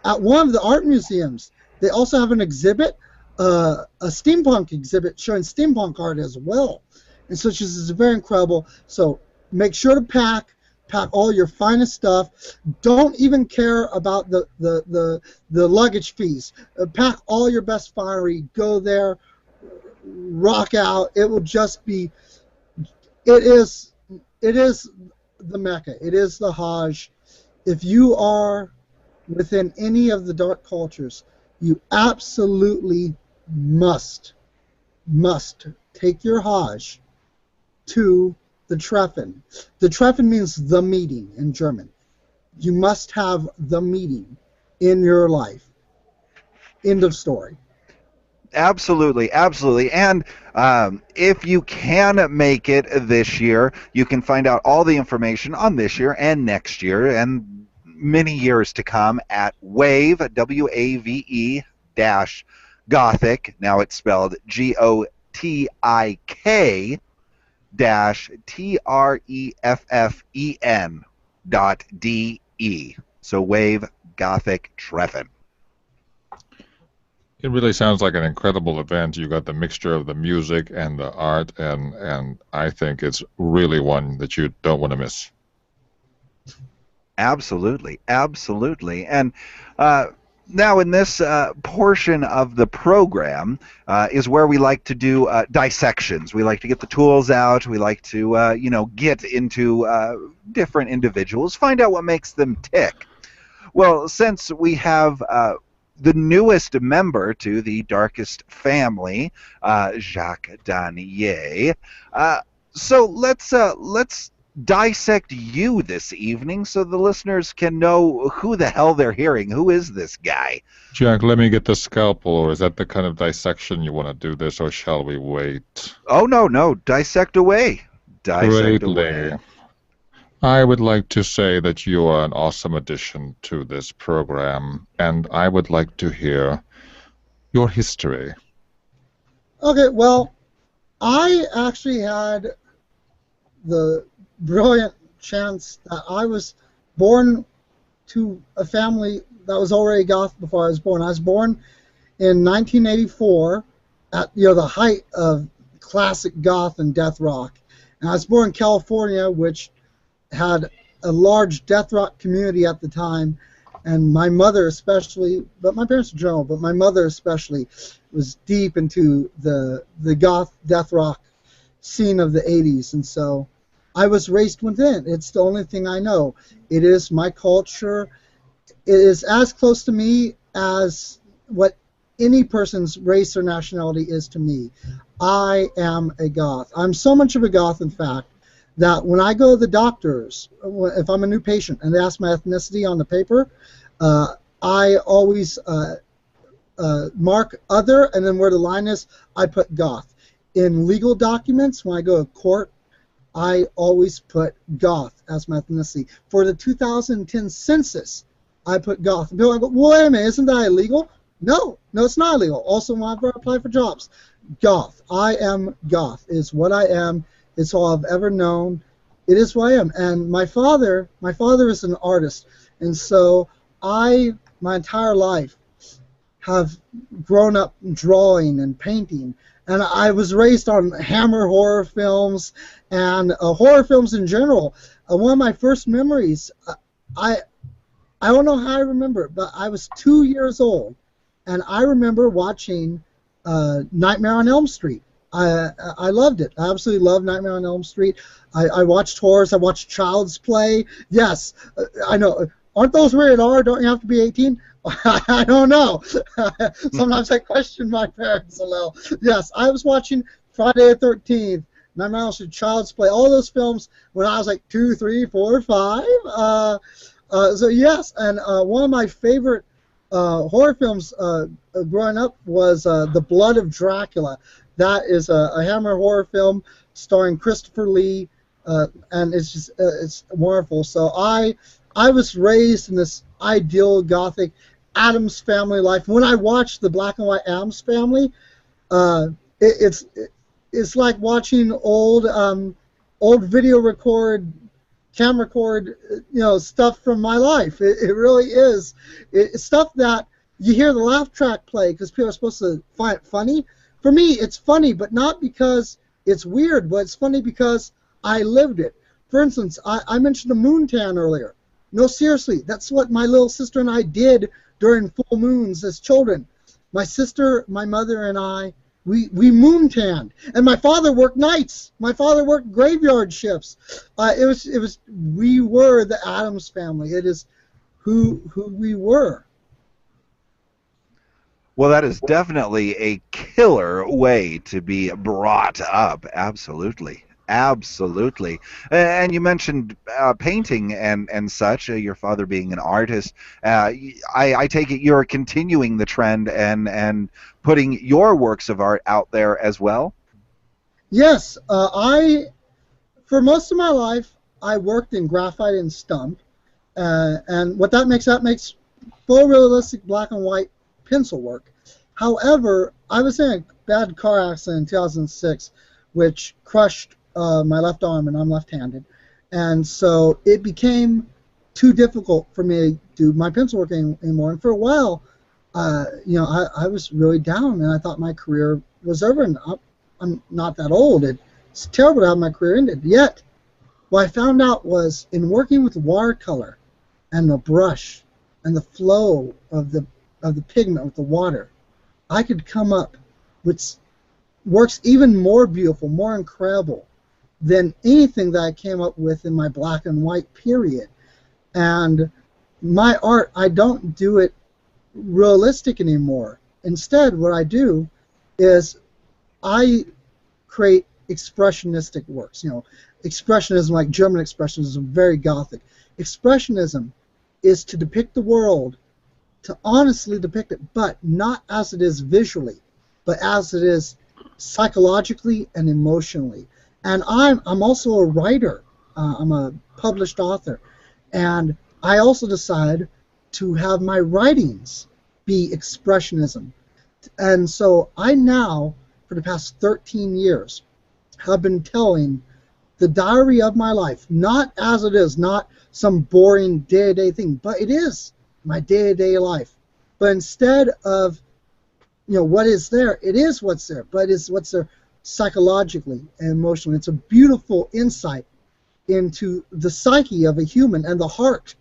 at one of the art museums, they also have an exhibit, a steampunk exhibit showing steampunk art as well. And so it's just very incredible. So make sure to pack all your finest stuff. Don't even care about the luggage fees. Pack all your best finery. Go there, rock out. It will just be. It is the Mecca. It is the Hajj. If you are within any of the dark cultures, you absolutely must take your Hajj to the Treffen. The Treffen means the meeting in German. You must have the meeting in your life. End of story. Absolutely, absolutely. And if you can make it this year, you can find out all the information on this year and next year and many years to come at Wave, W-A-V-E dash Gothic. Now it's spelled G-O-T-I-K dash T-R-E-F-F-E-N .D-E. So Wave-Gotik-Treffen. It really sounds like an incredible event. You got the mixture of the music and the art, and I think it's really one that you don't want to miss. Absolutely, absolutely. And now in this portion of the program is where we like to do dissections. We like to get the tools out. We like to, get into different individuals, find out what makes them tick. Well, since we have the newest member to the Darkest family, Jacques Danier, so let's dissect you this evening so the listeners can know who the hell they're hearing. Who is this guy? Jack, let me get the scalpel, or is that the kind of dissection you want to do this, or shall we wait? Oh, no, dissect away. Dissect Greatly. away. I would like to say that you are an awesome addition to this program, and I would like to hear your history. Okay, well, I actually had the brilliant chance that I was born to a family that was already goth before I was born. I was born in 1984 at the height of classic goth and death rock. And I was born in California, which had a large death rock community at the time, and my mother especially, but my parents in general, but my mother especially was deep into the goth death rock scene of the 80s, and so I was raised within. It's the only thing I know. It is my culture. It is as close to me as what any person's race or nationality is to me. I am a goth. I'm so much of a goth, in fact, that when I go to the doctors, if I'm a new patient and they ask my ethnicity on the paper, I always mark other, and then where the line is, I put goth. In legal documents, when I go to court, I always put goth as my ethnicity. For the 2010 census, I put goth. And people go, well, wait a minute, isn't that illegal? No, it's not illegal. Also, when I apply for jobs, goth. I am goth is what I am. It's all I've ever known. It is what I am. And my father is an artist. And so my entire life, have grown up drawing and painting. And I was raised on Hammer horror films and horror films in general. One of my first memories, I don't know how I remember it, but I was 2 years old, and I remember watching Nightmare on Elm Street. I loved it. I absolutely loved Nightmare on Elm Street. I watched horrors. I watched Child's Play. Yes, I know. Aren't those rated R? Don't you have to be 18? I don't know. Sometimes I question my parents a little. Yes, I was watching Friday the 13th, Nightmare on Elm Street, Child's Play, all those films when I was like 2, 3, 4, 5. So yes, and one of my favorite horror films growing up was The Blood of Dracula. That is a Hammer horror film starring Christopher Lee, and it's just it's wonderful. So I was raised in this ideal Gothic Addams Family life. When I watched the black and white Addams Family, it's like watching old video camera record, stuff from my life. It really is. It's stuff that you hear the laugh track play because people are supposed to find it funny. For me, it's funny, but not because it's weird, but it's funny because I lived it. For instance, I mentioned a moontan earlier. No, seriously, that's what my little sister and I did during full moons as children. My sister, my mother, and I, we moontanned. And my father worked nights. My father worked graveyard shifts. We were the Addams Family. It is who we were. Well, that is definitely a killer way to be brought up. Absolutely. Absolutely. And you mentioned painting and such, your father being an artist. I take it you're continuing the trend and putting your works of art out there as well? Yes. For most of my life, I worked in graphite and stump. And what that makes full realistic black and white pencil work. However, I was in a bad car accident in 2006, which crushed my left arm, and I'm left-handed. And so it became too difficult for me to do my pencil work anymore. And for a while, I was really down, and I thought my career was over. And I'm not that old. It's terrible to have my career ended. Yet, what I found out was in working with watercolor and the brush and the flow of the pigment with the water, I could come up with works even more beautiful, more incredible than anything that I came up with in my black and white period. And my art, I don't do it realistic anymore. Instead, what I do is I create expressionistic works. Expressionism, like German expressionism, very Gothic. Expressionism is to depict the world, to honestly depict it, but not as it is visually, but as it is psychologically and emotionally. And I'm also a writer. I'm a published author. And I also decided to have my writings be expressionism. And so I now, for the past 13 years, have been telling the diary of my life, not as it is, not some boring day-to-day thing, but it is my day-to-day life. But instead of what is there, it is what's there, but it's what's there psychologically and emotionally. It's a beautiful insight into the psyche of a human and the heart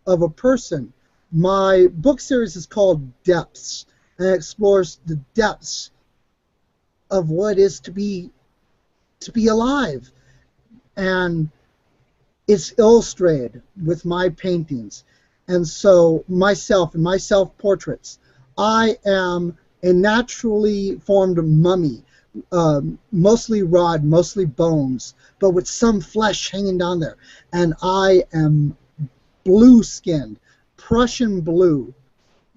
of a person. My book series is called Depths, and it explores the depths of what it is to be alive. And it's illustrated with my paintings. And so myself and my self-portraits, I am a naturally formed mummy, mostly rod, mostly bones, but with some flesh hanging down there. And I am blue-skinned, Prussian blue,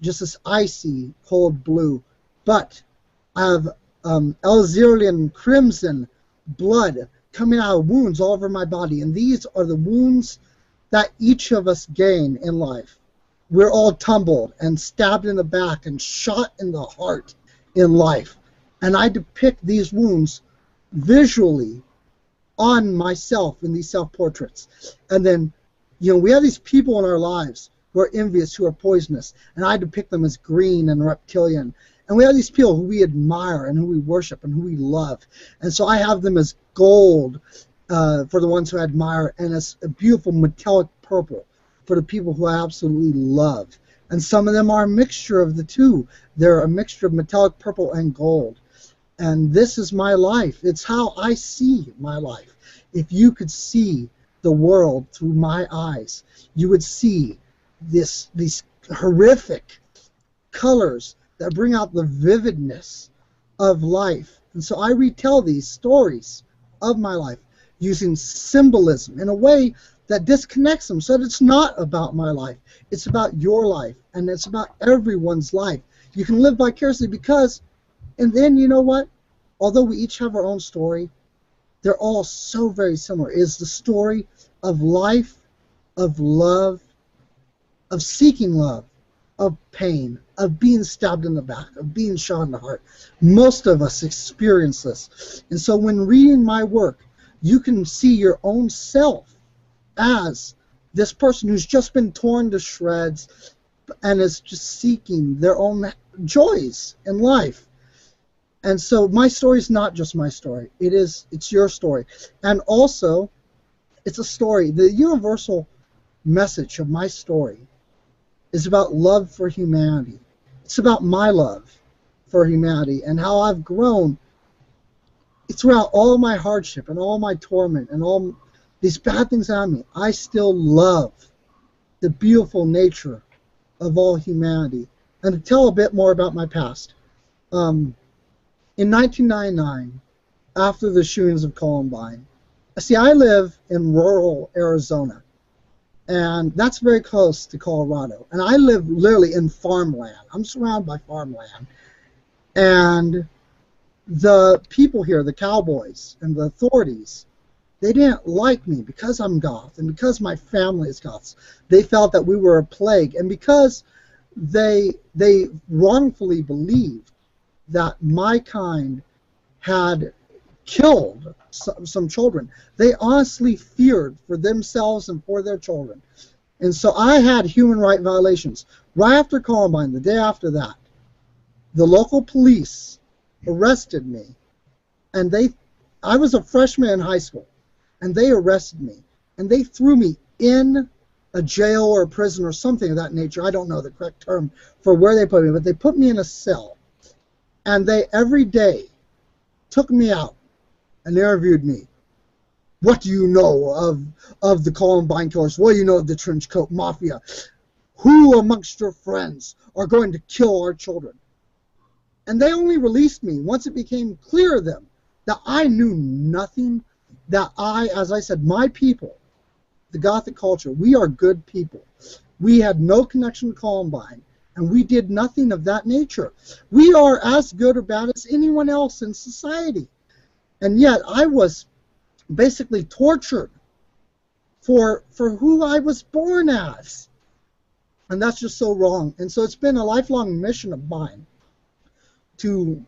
just this icy, cold blue. But I have Elzerian crimson blood coming out of wounds all over my body. And these are the wounds that each of us gain in life. We're all tumbled and stabbed in the back and shot in the heart in life. And I depict these wounds visually on myself in these self-portraits. And then, we have these people in our lives who are envious, who are poisonous, and I depict them as green and reptilian. And we have these people who we admire and who we worship and who we love. And so I have them as gold for the ones who I admire, and as a beautiful metallic purple for the people who I absolutely love. And some of them are a mixture of the two. They're a mixture of metallic purple and gold. And this is my life. It's how I see my life. If you could see the world through my eyes, you would see these horrific colors that bring out the vividness of life. And so I retell these stories of my life, using symbolism in a way that disconnects them so that it's not about my life. It's about your life, and it's about everyone's life. You can live vicariously because, and then you know what? Although we each have our own story, they're all so very similar. It is the story of life, of love, of seeking love, of pain, of being stabbed in the back, of being shot in the heart. Most of us experience this. And so when reading my work, you can see your own self as this person who's just been torn to shreds and is just seeking their own joys in life. And so my story is not just my story. It's your story. And also, it's a story. The universal message of my story is about love for humanity. It's about my love for humanity and how I've grown. It's throughout all my hardship and all my torment and all these bad things on me. I still love the beautiful nature of all humanity. And to tell a bit more about my past, in 1999, after the shootings of Columbine, see, I live in rural Arizona, and that's very close to Colorado. And I live literally in farmland. I'm surrounded by farmland. And the people here, the cowboys and the authorities, they didn't like me because I'm Goth and because my family is Goths. They felt that we were a plague, and because they wrongfully believed that my kind had killed some children. They honestly feared for themselves and for their children. And so I had human rights violations. Right after Columbine, the day after that, the local police arrested me, and I was a freshman in high school, and they arrested me, and they threw me in a jail or a prison or something of that nature. I don't know the correct term for where they put me, but they put me in a cell. And they every day took me out and interviewed me. What do you know of the Columbine killers? What do you know of the Trenchcoat Mafia? Who amongst your friends are going to kill our children? And they only released me once it became clear to them that I knew nothing, that as I said, my people, the Gothic culture, we are good people. We had no connection to Columbine. And we did nothing of that nature. We are as good or bad as anyone else in society. And yet I was basically tortured for who I was born as. And that's just so wrong. And so it's been a lifelong mission of mine to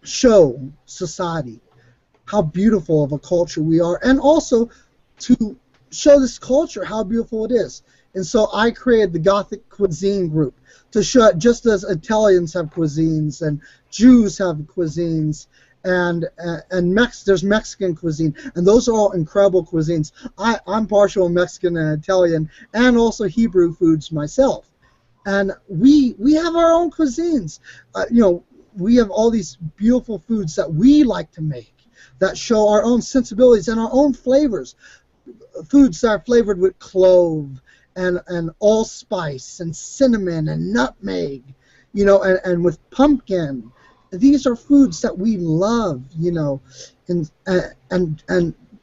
show society how beautiful of a culture we are, and also to show this culture how beautiful it is. And so I created the Gothic Cuisine group to show, just as Italians have cuisines and Jews have cuisines, and there's Mexican cuisine, and those are all incredible cuisines. I'm partial Mexican and Italian, and also Hebrew foods myself. And we have our own cuisines. We have all these beautiful foods that we like to make that show our own sensibilities and our own flavors. Foods that are flavored with clove and allspice and cinnamon and nutmeg, and with pumpkin. These are foods that we love, and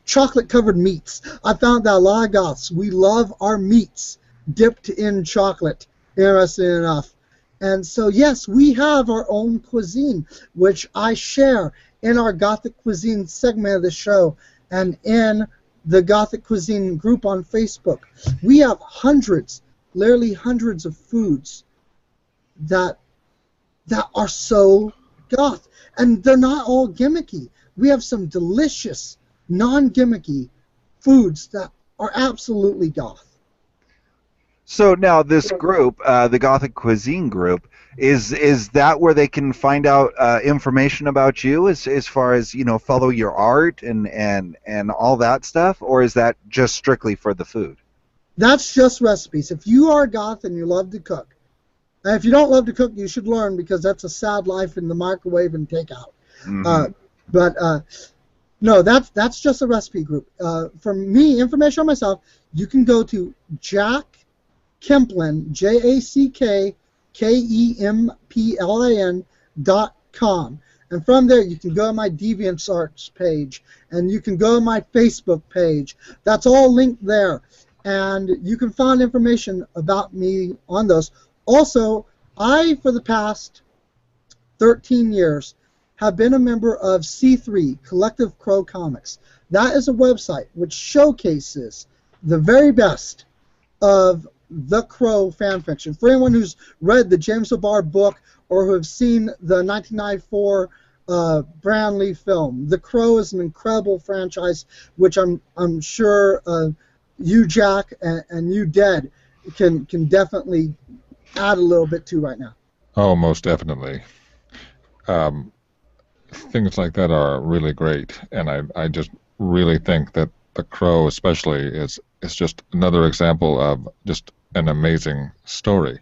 chocolate-covered meats. I found that a lot of Goths, we love our meats dipped in chocolate, interesting enough. And so, yes, we have our own cuisine, which I share in our Gothic Cuisine segment of the show and in the Gothic Cuisine group on Facebook. We have hundreds, literally hundreds of foods that are so Goth. And they're not all gimmicky. We have some delicious, non-gimmicky foods that are absolutely Goth. So now this group, the Gothic Cuisine group, is that where they can find out information about you as far as, follow your art and all that stuff, or is that just strictly for the food? That's just recipes. If you are a Goth and you love to cook, and if you don't love to cook, you should learn, because that's a sad life in the microwave and takeout. Mm-hmm. No, that's just a recipe group. For me, information on myself, you can go to Jack Kemplin, JackKemplin.com, And from there, you can go to my DeviantArts page, and you can go to my Facebook page. That's all linked there. And you can find information about me on those. Also, I, for the past 13 years, have been a member of C3, Collective Crow Comics. That is a website which showcases the very best of the Crow fanfiction. For anyone who's read the James O'Barr book or who have seen the 1994 Branley film, The Crow is an incredible franchise, which I'm sure you, Jack, and you, Dead, can definitely add a little bit to right now. Oh, most definitely. Things like that are really great, and I just really think that The Crow especially is just another example of just an amazing story.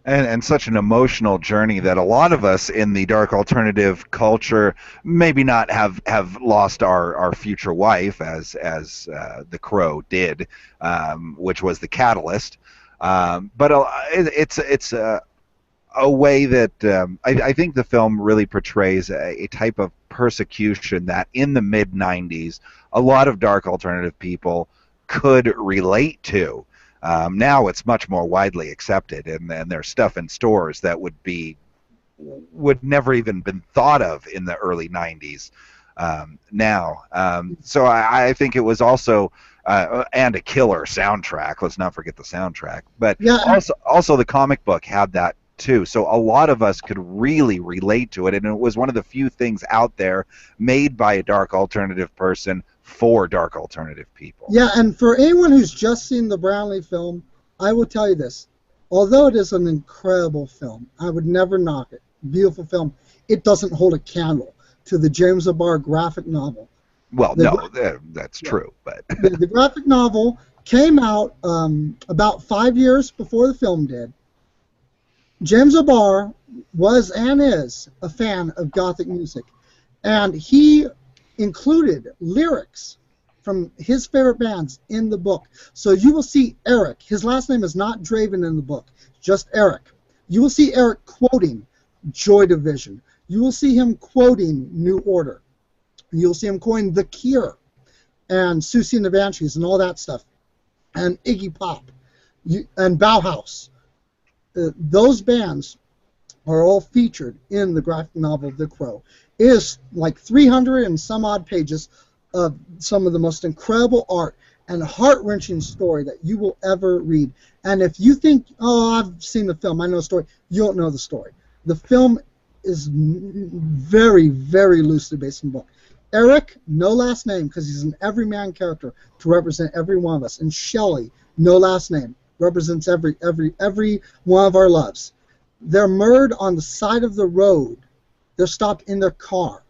And such an emotional journey that a lot of us in the dark alternative culture maybe not have lost our future wife as the Crow did, which was the catalyst. But it's a way that I think the film really portrays a type of persecution that in the mid-90s a lot of dark alternative people could relate to. Now it's much more widely accepted, and there's stuff in stores that would never even been thought of in the early 90s now. So I think it was also and a killer soundtrack. Let's not forget the soundtrack. But yeah. Also the comic book had that too. So a lot of us could really relate to it, and it was one of the few things out there made by a dark alternative person for dark alternative people. Yeah, and for anyone who's just seen the Brownlee film, I will tell you this. Although it is an incredible film, I would never knock it. Beautiful film. It doesn't hold a candle to the James O'Barr graphic novel. Well, that's true. But the graphic novel came out about 5 years before the film did. James O'Barr was and is a fan of Gothic music, and he included lyrics from his favorite bands in the book. So you will see Eric. His last name is not Draven in the book, just Eric. You will see Eric quoting Joy Division. You will see him quoting New Order. You'll see him quoting The Cure and Susie and the Banshees and all that stuff, and Iggy Pop and Bauhaus. Those bands are all featured in the graphic novel The Crow. It is like 300 and some odd pages of some of the most incredible art and heart-wrenching story that you will ever read. And if you think, oh, I've seen the film, I know the story, you don't know the story. The film is very, very loosely based on the book. Eric, no last name, because he's an everyman character to represent every one of us. And Shelley, no last name, represents every one of our loves. They're murdered on the side of the road. They're stopped in their car.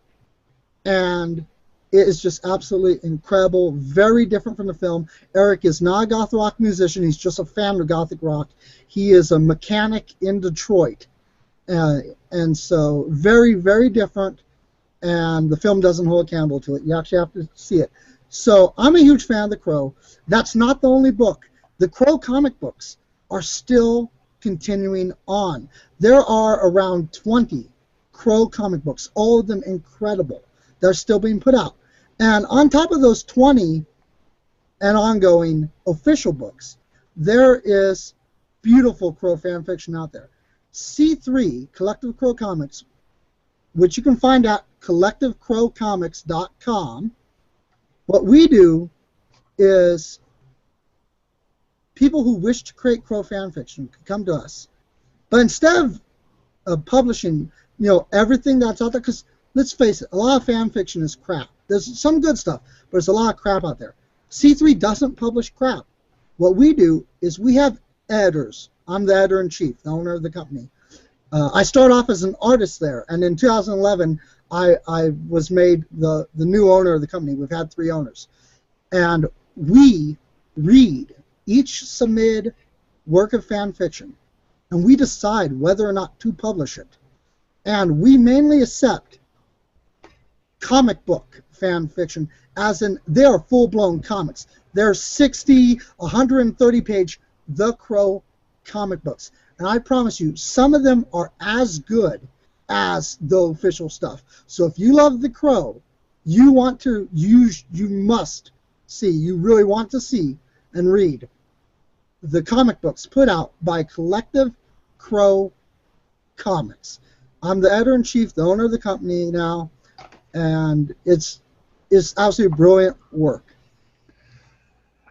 And it is just absolutely incredible, very different from the film. Eric is not a goth rock musician. He's just a fan of gothic rock. He is a mechanic in Detroit. And so very, very different. And the film doesn't hold a candle to it. You actually have to see it. So I'm a huge fan of The Crow. That's not the only book. The Crow comic books are still continuing on. There are around 20 Crow comic books, all of them incredible. They're still being put out. And on top of those 20 and ongoing official books, there is beautiful Crow fan fiction out there. C3, Collective Crow Comics, which you can find at collectivecrowcomics.com. What we do is people who wish to create Crow fan fiction can come to us. But instead of publishing, everything that's out there, because let's face it, a lot of fan fiction is crap. There's some good stuff, but there's a lot of crap out there. C3 doesn't publish crap. What we do is we have editors. I'm the editor-in-chief, the owner of the company. I started off as an artist there, and in 2011, I was made the new owner of the company. We've had 3 owners. And we read each submitted work of fan fiction, and we decide whether or not to publish it. And we mainly accept comic book fan fiction, as in they are full-blown comics. They're 60, 130-page The Crow comic books. And I promise you, some of them are as good as the official stuff. So if you love The Crow, you must see, you really want to see and read the comic books put out by Collective Crow Comics. I'm the editor-in-chief, the owner of the company now, and it's absolutely brilliant work.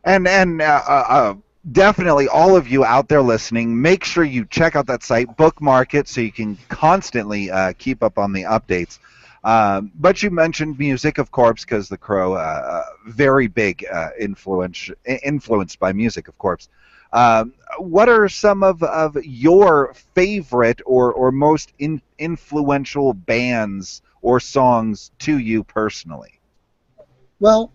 And definitely all of you out there listening, make sure you check out that site, bookmark it, so you can constantly keep up on the updates. But you mentioned music, of course, because The Crow, very big influenced by music, of course. What are some of your favorite or most influential bands or songs to you personally? Well,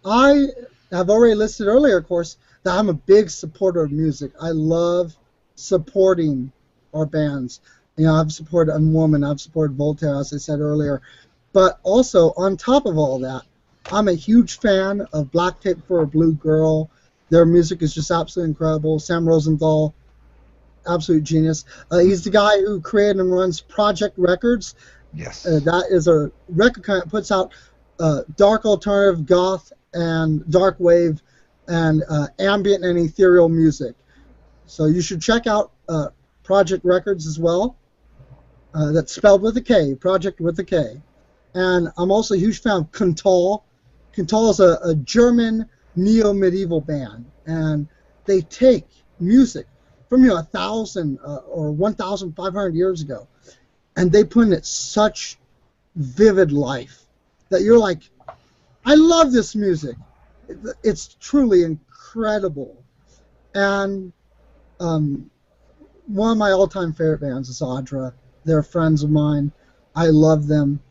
I have already listed earlier, of course, that I'm a big supporter of music. I love supporting our bands. You know, I've supported Unwoman, I've supported Voltaire, as I said earlier. But also, on top of all that, I'm a huge fan of Black Tape for a Blue Girl. Their music is just absolutely incredible. Sam Rosenthal, absolute genius. He's the guy who created and runs Project Records. Yes. That is a record company that puts out dark alternative, goth, and dark wave, and ambient and ethereal music. So you should check out Project Records as well. That's spelled with a K, Project with a K. And I'm also a huge fan of Kuntal. Kuntal is a German neo-medieval band, and they take music from 1,000 or 1,500 years ago, and they put in it such vivid life that you're like, I love this music. It's truly incredible. And one of my all-time favorite bands is Audra. They're friends of mine. I love them.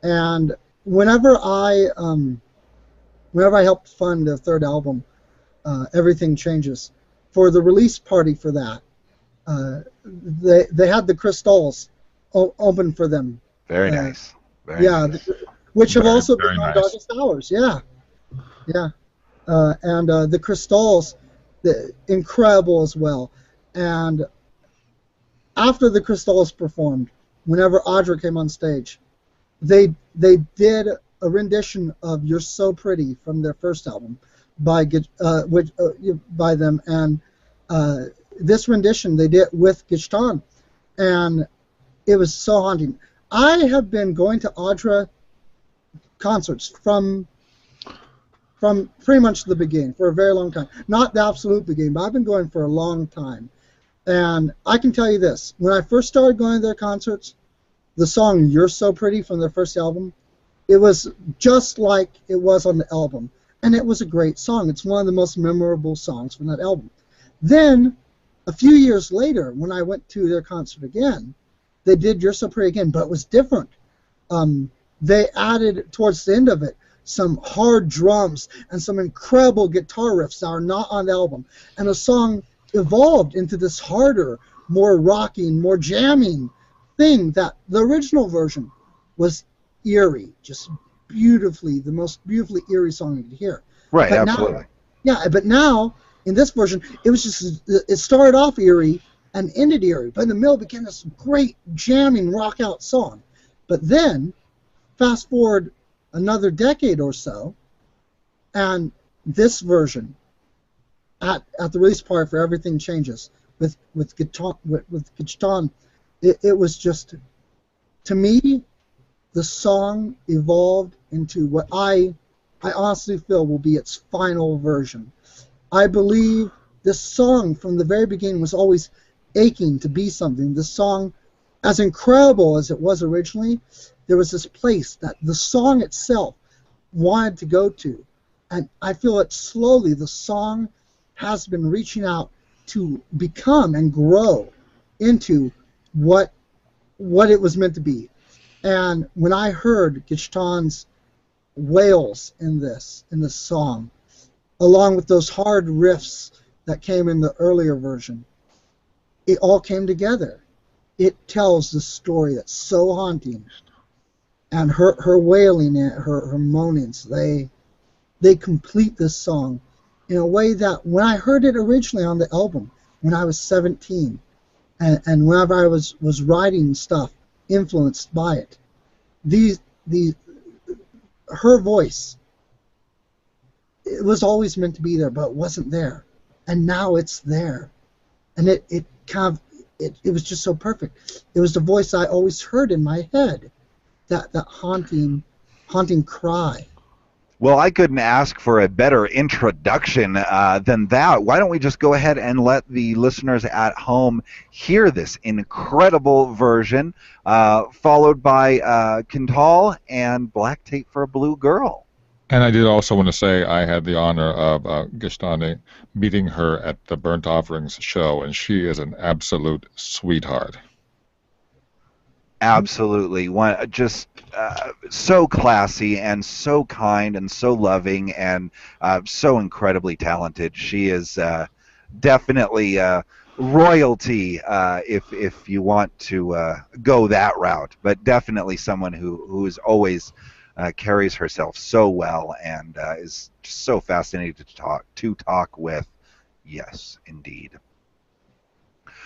And whenever I helped fund their third album, Everything Changes, for the release party for that, they had the Crystals open for them. Very nice. Very nice. Which have also very been on nice. Darkest Hours. Yeah. And the Crystals, incredible as well. And after the Crystals performed, whenever Audra came on stage, they did a rendition of "You're So Pretty" from their first album by them, and this rendition they did with Gishtan, and it was so haunting. I have been going to Audra concerts from pretty much the beginning for a very long time. Not the absolute beginning, but I've been going for a long time. And I can tell you this, when I first started going to their concerts, the song "You're So Pretty" from their first album, it was just like it was on the album. And it was a great song. It's one of the most memorable songs from that album. Then, a few years later, when I went to their concert again, they did "You're So Pretty" again, but it was different. They added, towards the end of it, some hard drums and some incredible guitar riffs that are not on the album. And the song evolved into this harder, more rocking, more jamming thing that the original version was eerie, just beautifully, the most beautifully eerie song you could hear. Right, but absolutely. But now, in this version, it was just, it started off eerie and ended eerie, but in the middle became this great jamming rock out song. But then, fast forward another decade or so, and this version, at the release party for Everything Changes, with Gishtan, it was just, to me, the song evolved into what I honestly feel will be its final version. I believe this song from the very beginning was always aching to be something. The song, as incredible as it was originally, there was this place that the song itself wanted to go to. And I feel that slowly the song has been reaching out to become and grow into what it was meant to be. And when I heard Gishtan's wails in this song, along with those hard riffs that came in the earlier version, it all came together. It tells the story that's so haunting. And her wailing, her moanings, they complete this song in a way that when I heard it originally on the album, when I was 17, and whenever I was writing stuff influenced by it. Her voice, it was always meant to be there, but it wasn't there, and now it's there, and it was just so perfect. It was the voice I always heard in my head, that haunting cry. Well, I couldn't ask for a better introduction than that. Why don't we just go ahead and let the listeners at home hear this incredible version, followed by Kintal and Black Tape for a Blue Girl. And I did also want to say I had the honor of Gishtani meeting her at the Burnt Offerings show, and she is an absolute sweetheart. Absolutely. Just so classy and so kind and so loving and so incredibly talented. She is definitely royalty if you want to go that route, but definitely someone who is always carries herself so well and is just so fascinating to talk with. Yes, indeed.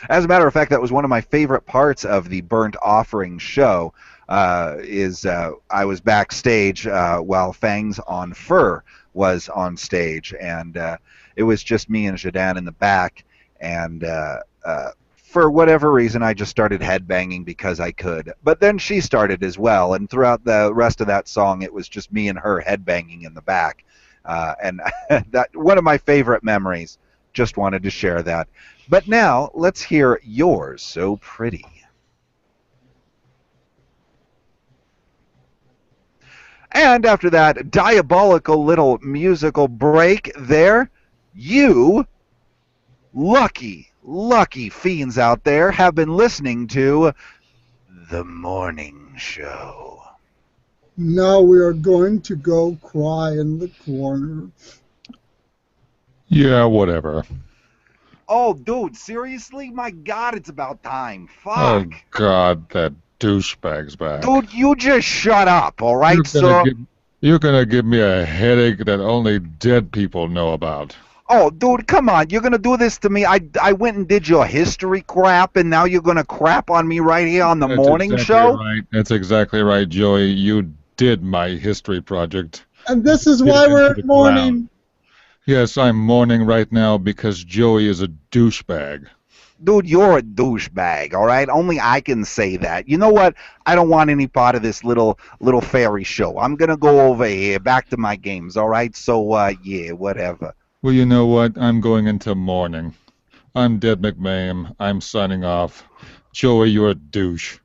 As a matter of fact, that was one of my favorite parts of the Burnt Offering show. I was backstage while Fangs on Fur was on stage, and it was just me and Jadan in the back. And for whatever reason, I just started headbanging because I could. But then she started as well, and throughout the rest of that song, it was just me and her headbanging in the back. And that one of my favorite memories. Just wanted to share that. But now, let's hear You're So Pretty. And after that diabolical little musical break there, you lucky fiends out there have been listening to The Mourning Show. Now we are going to go cry in the corner. Yeah, whatever. Oh, dude, seriously? My God, it's about time. Fuck. Oh, God, that douchebag's back. Dude, you just shut up, all right, sir? You're gonna give me a headache that only dead people know about. Oh, dude, come on. You're going to do this to me? I went and did your history crap, and now you're going to crap on me right here on the morning show? Right. That's exactly right, Joey. You did my history project. And this is why we're mourning. Yes, I'm mourning right now because Joey is a douchebag. Dude, you're a douchebag, all right? Only I can say that. You know what? I don't want any part of this little fairy show. I'm going to go over here, back to my games, all right? So, yeah, whatever. Well, you know what? I'm going into mourning. I'm Dead McMahon. I'm signing off. Joey, you're a douche.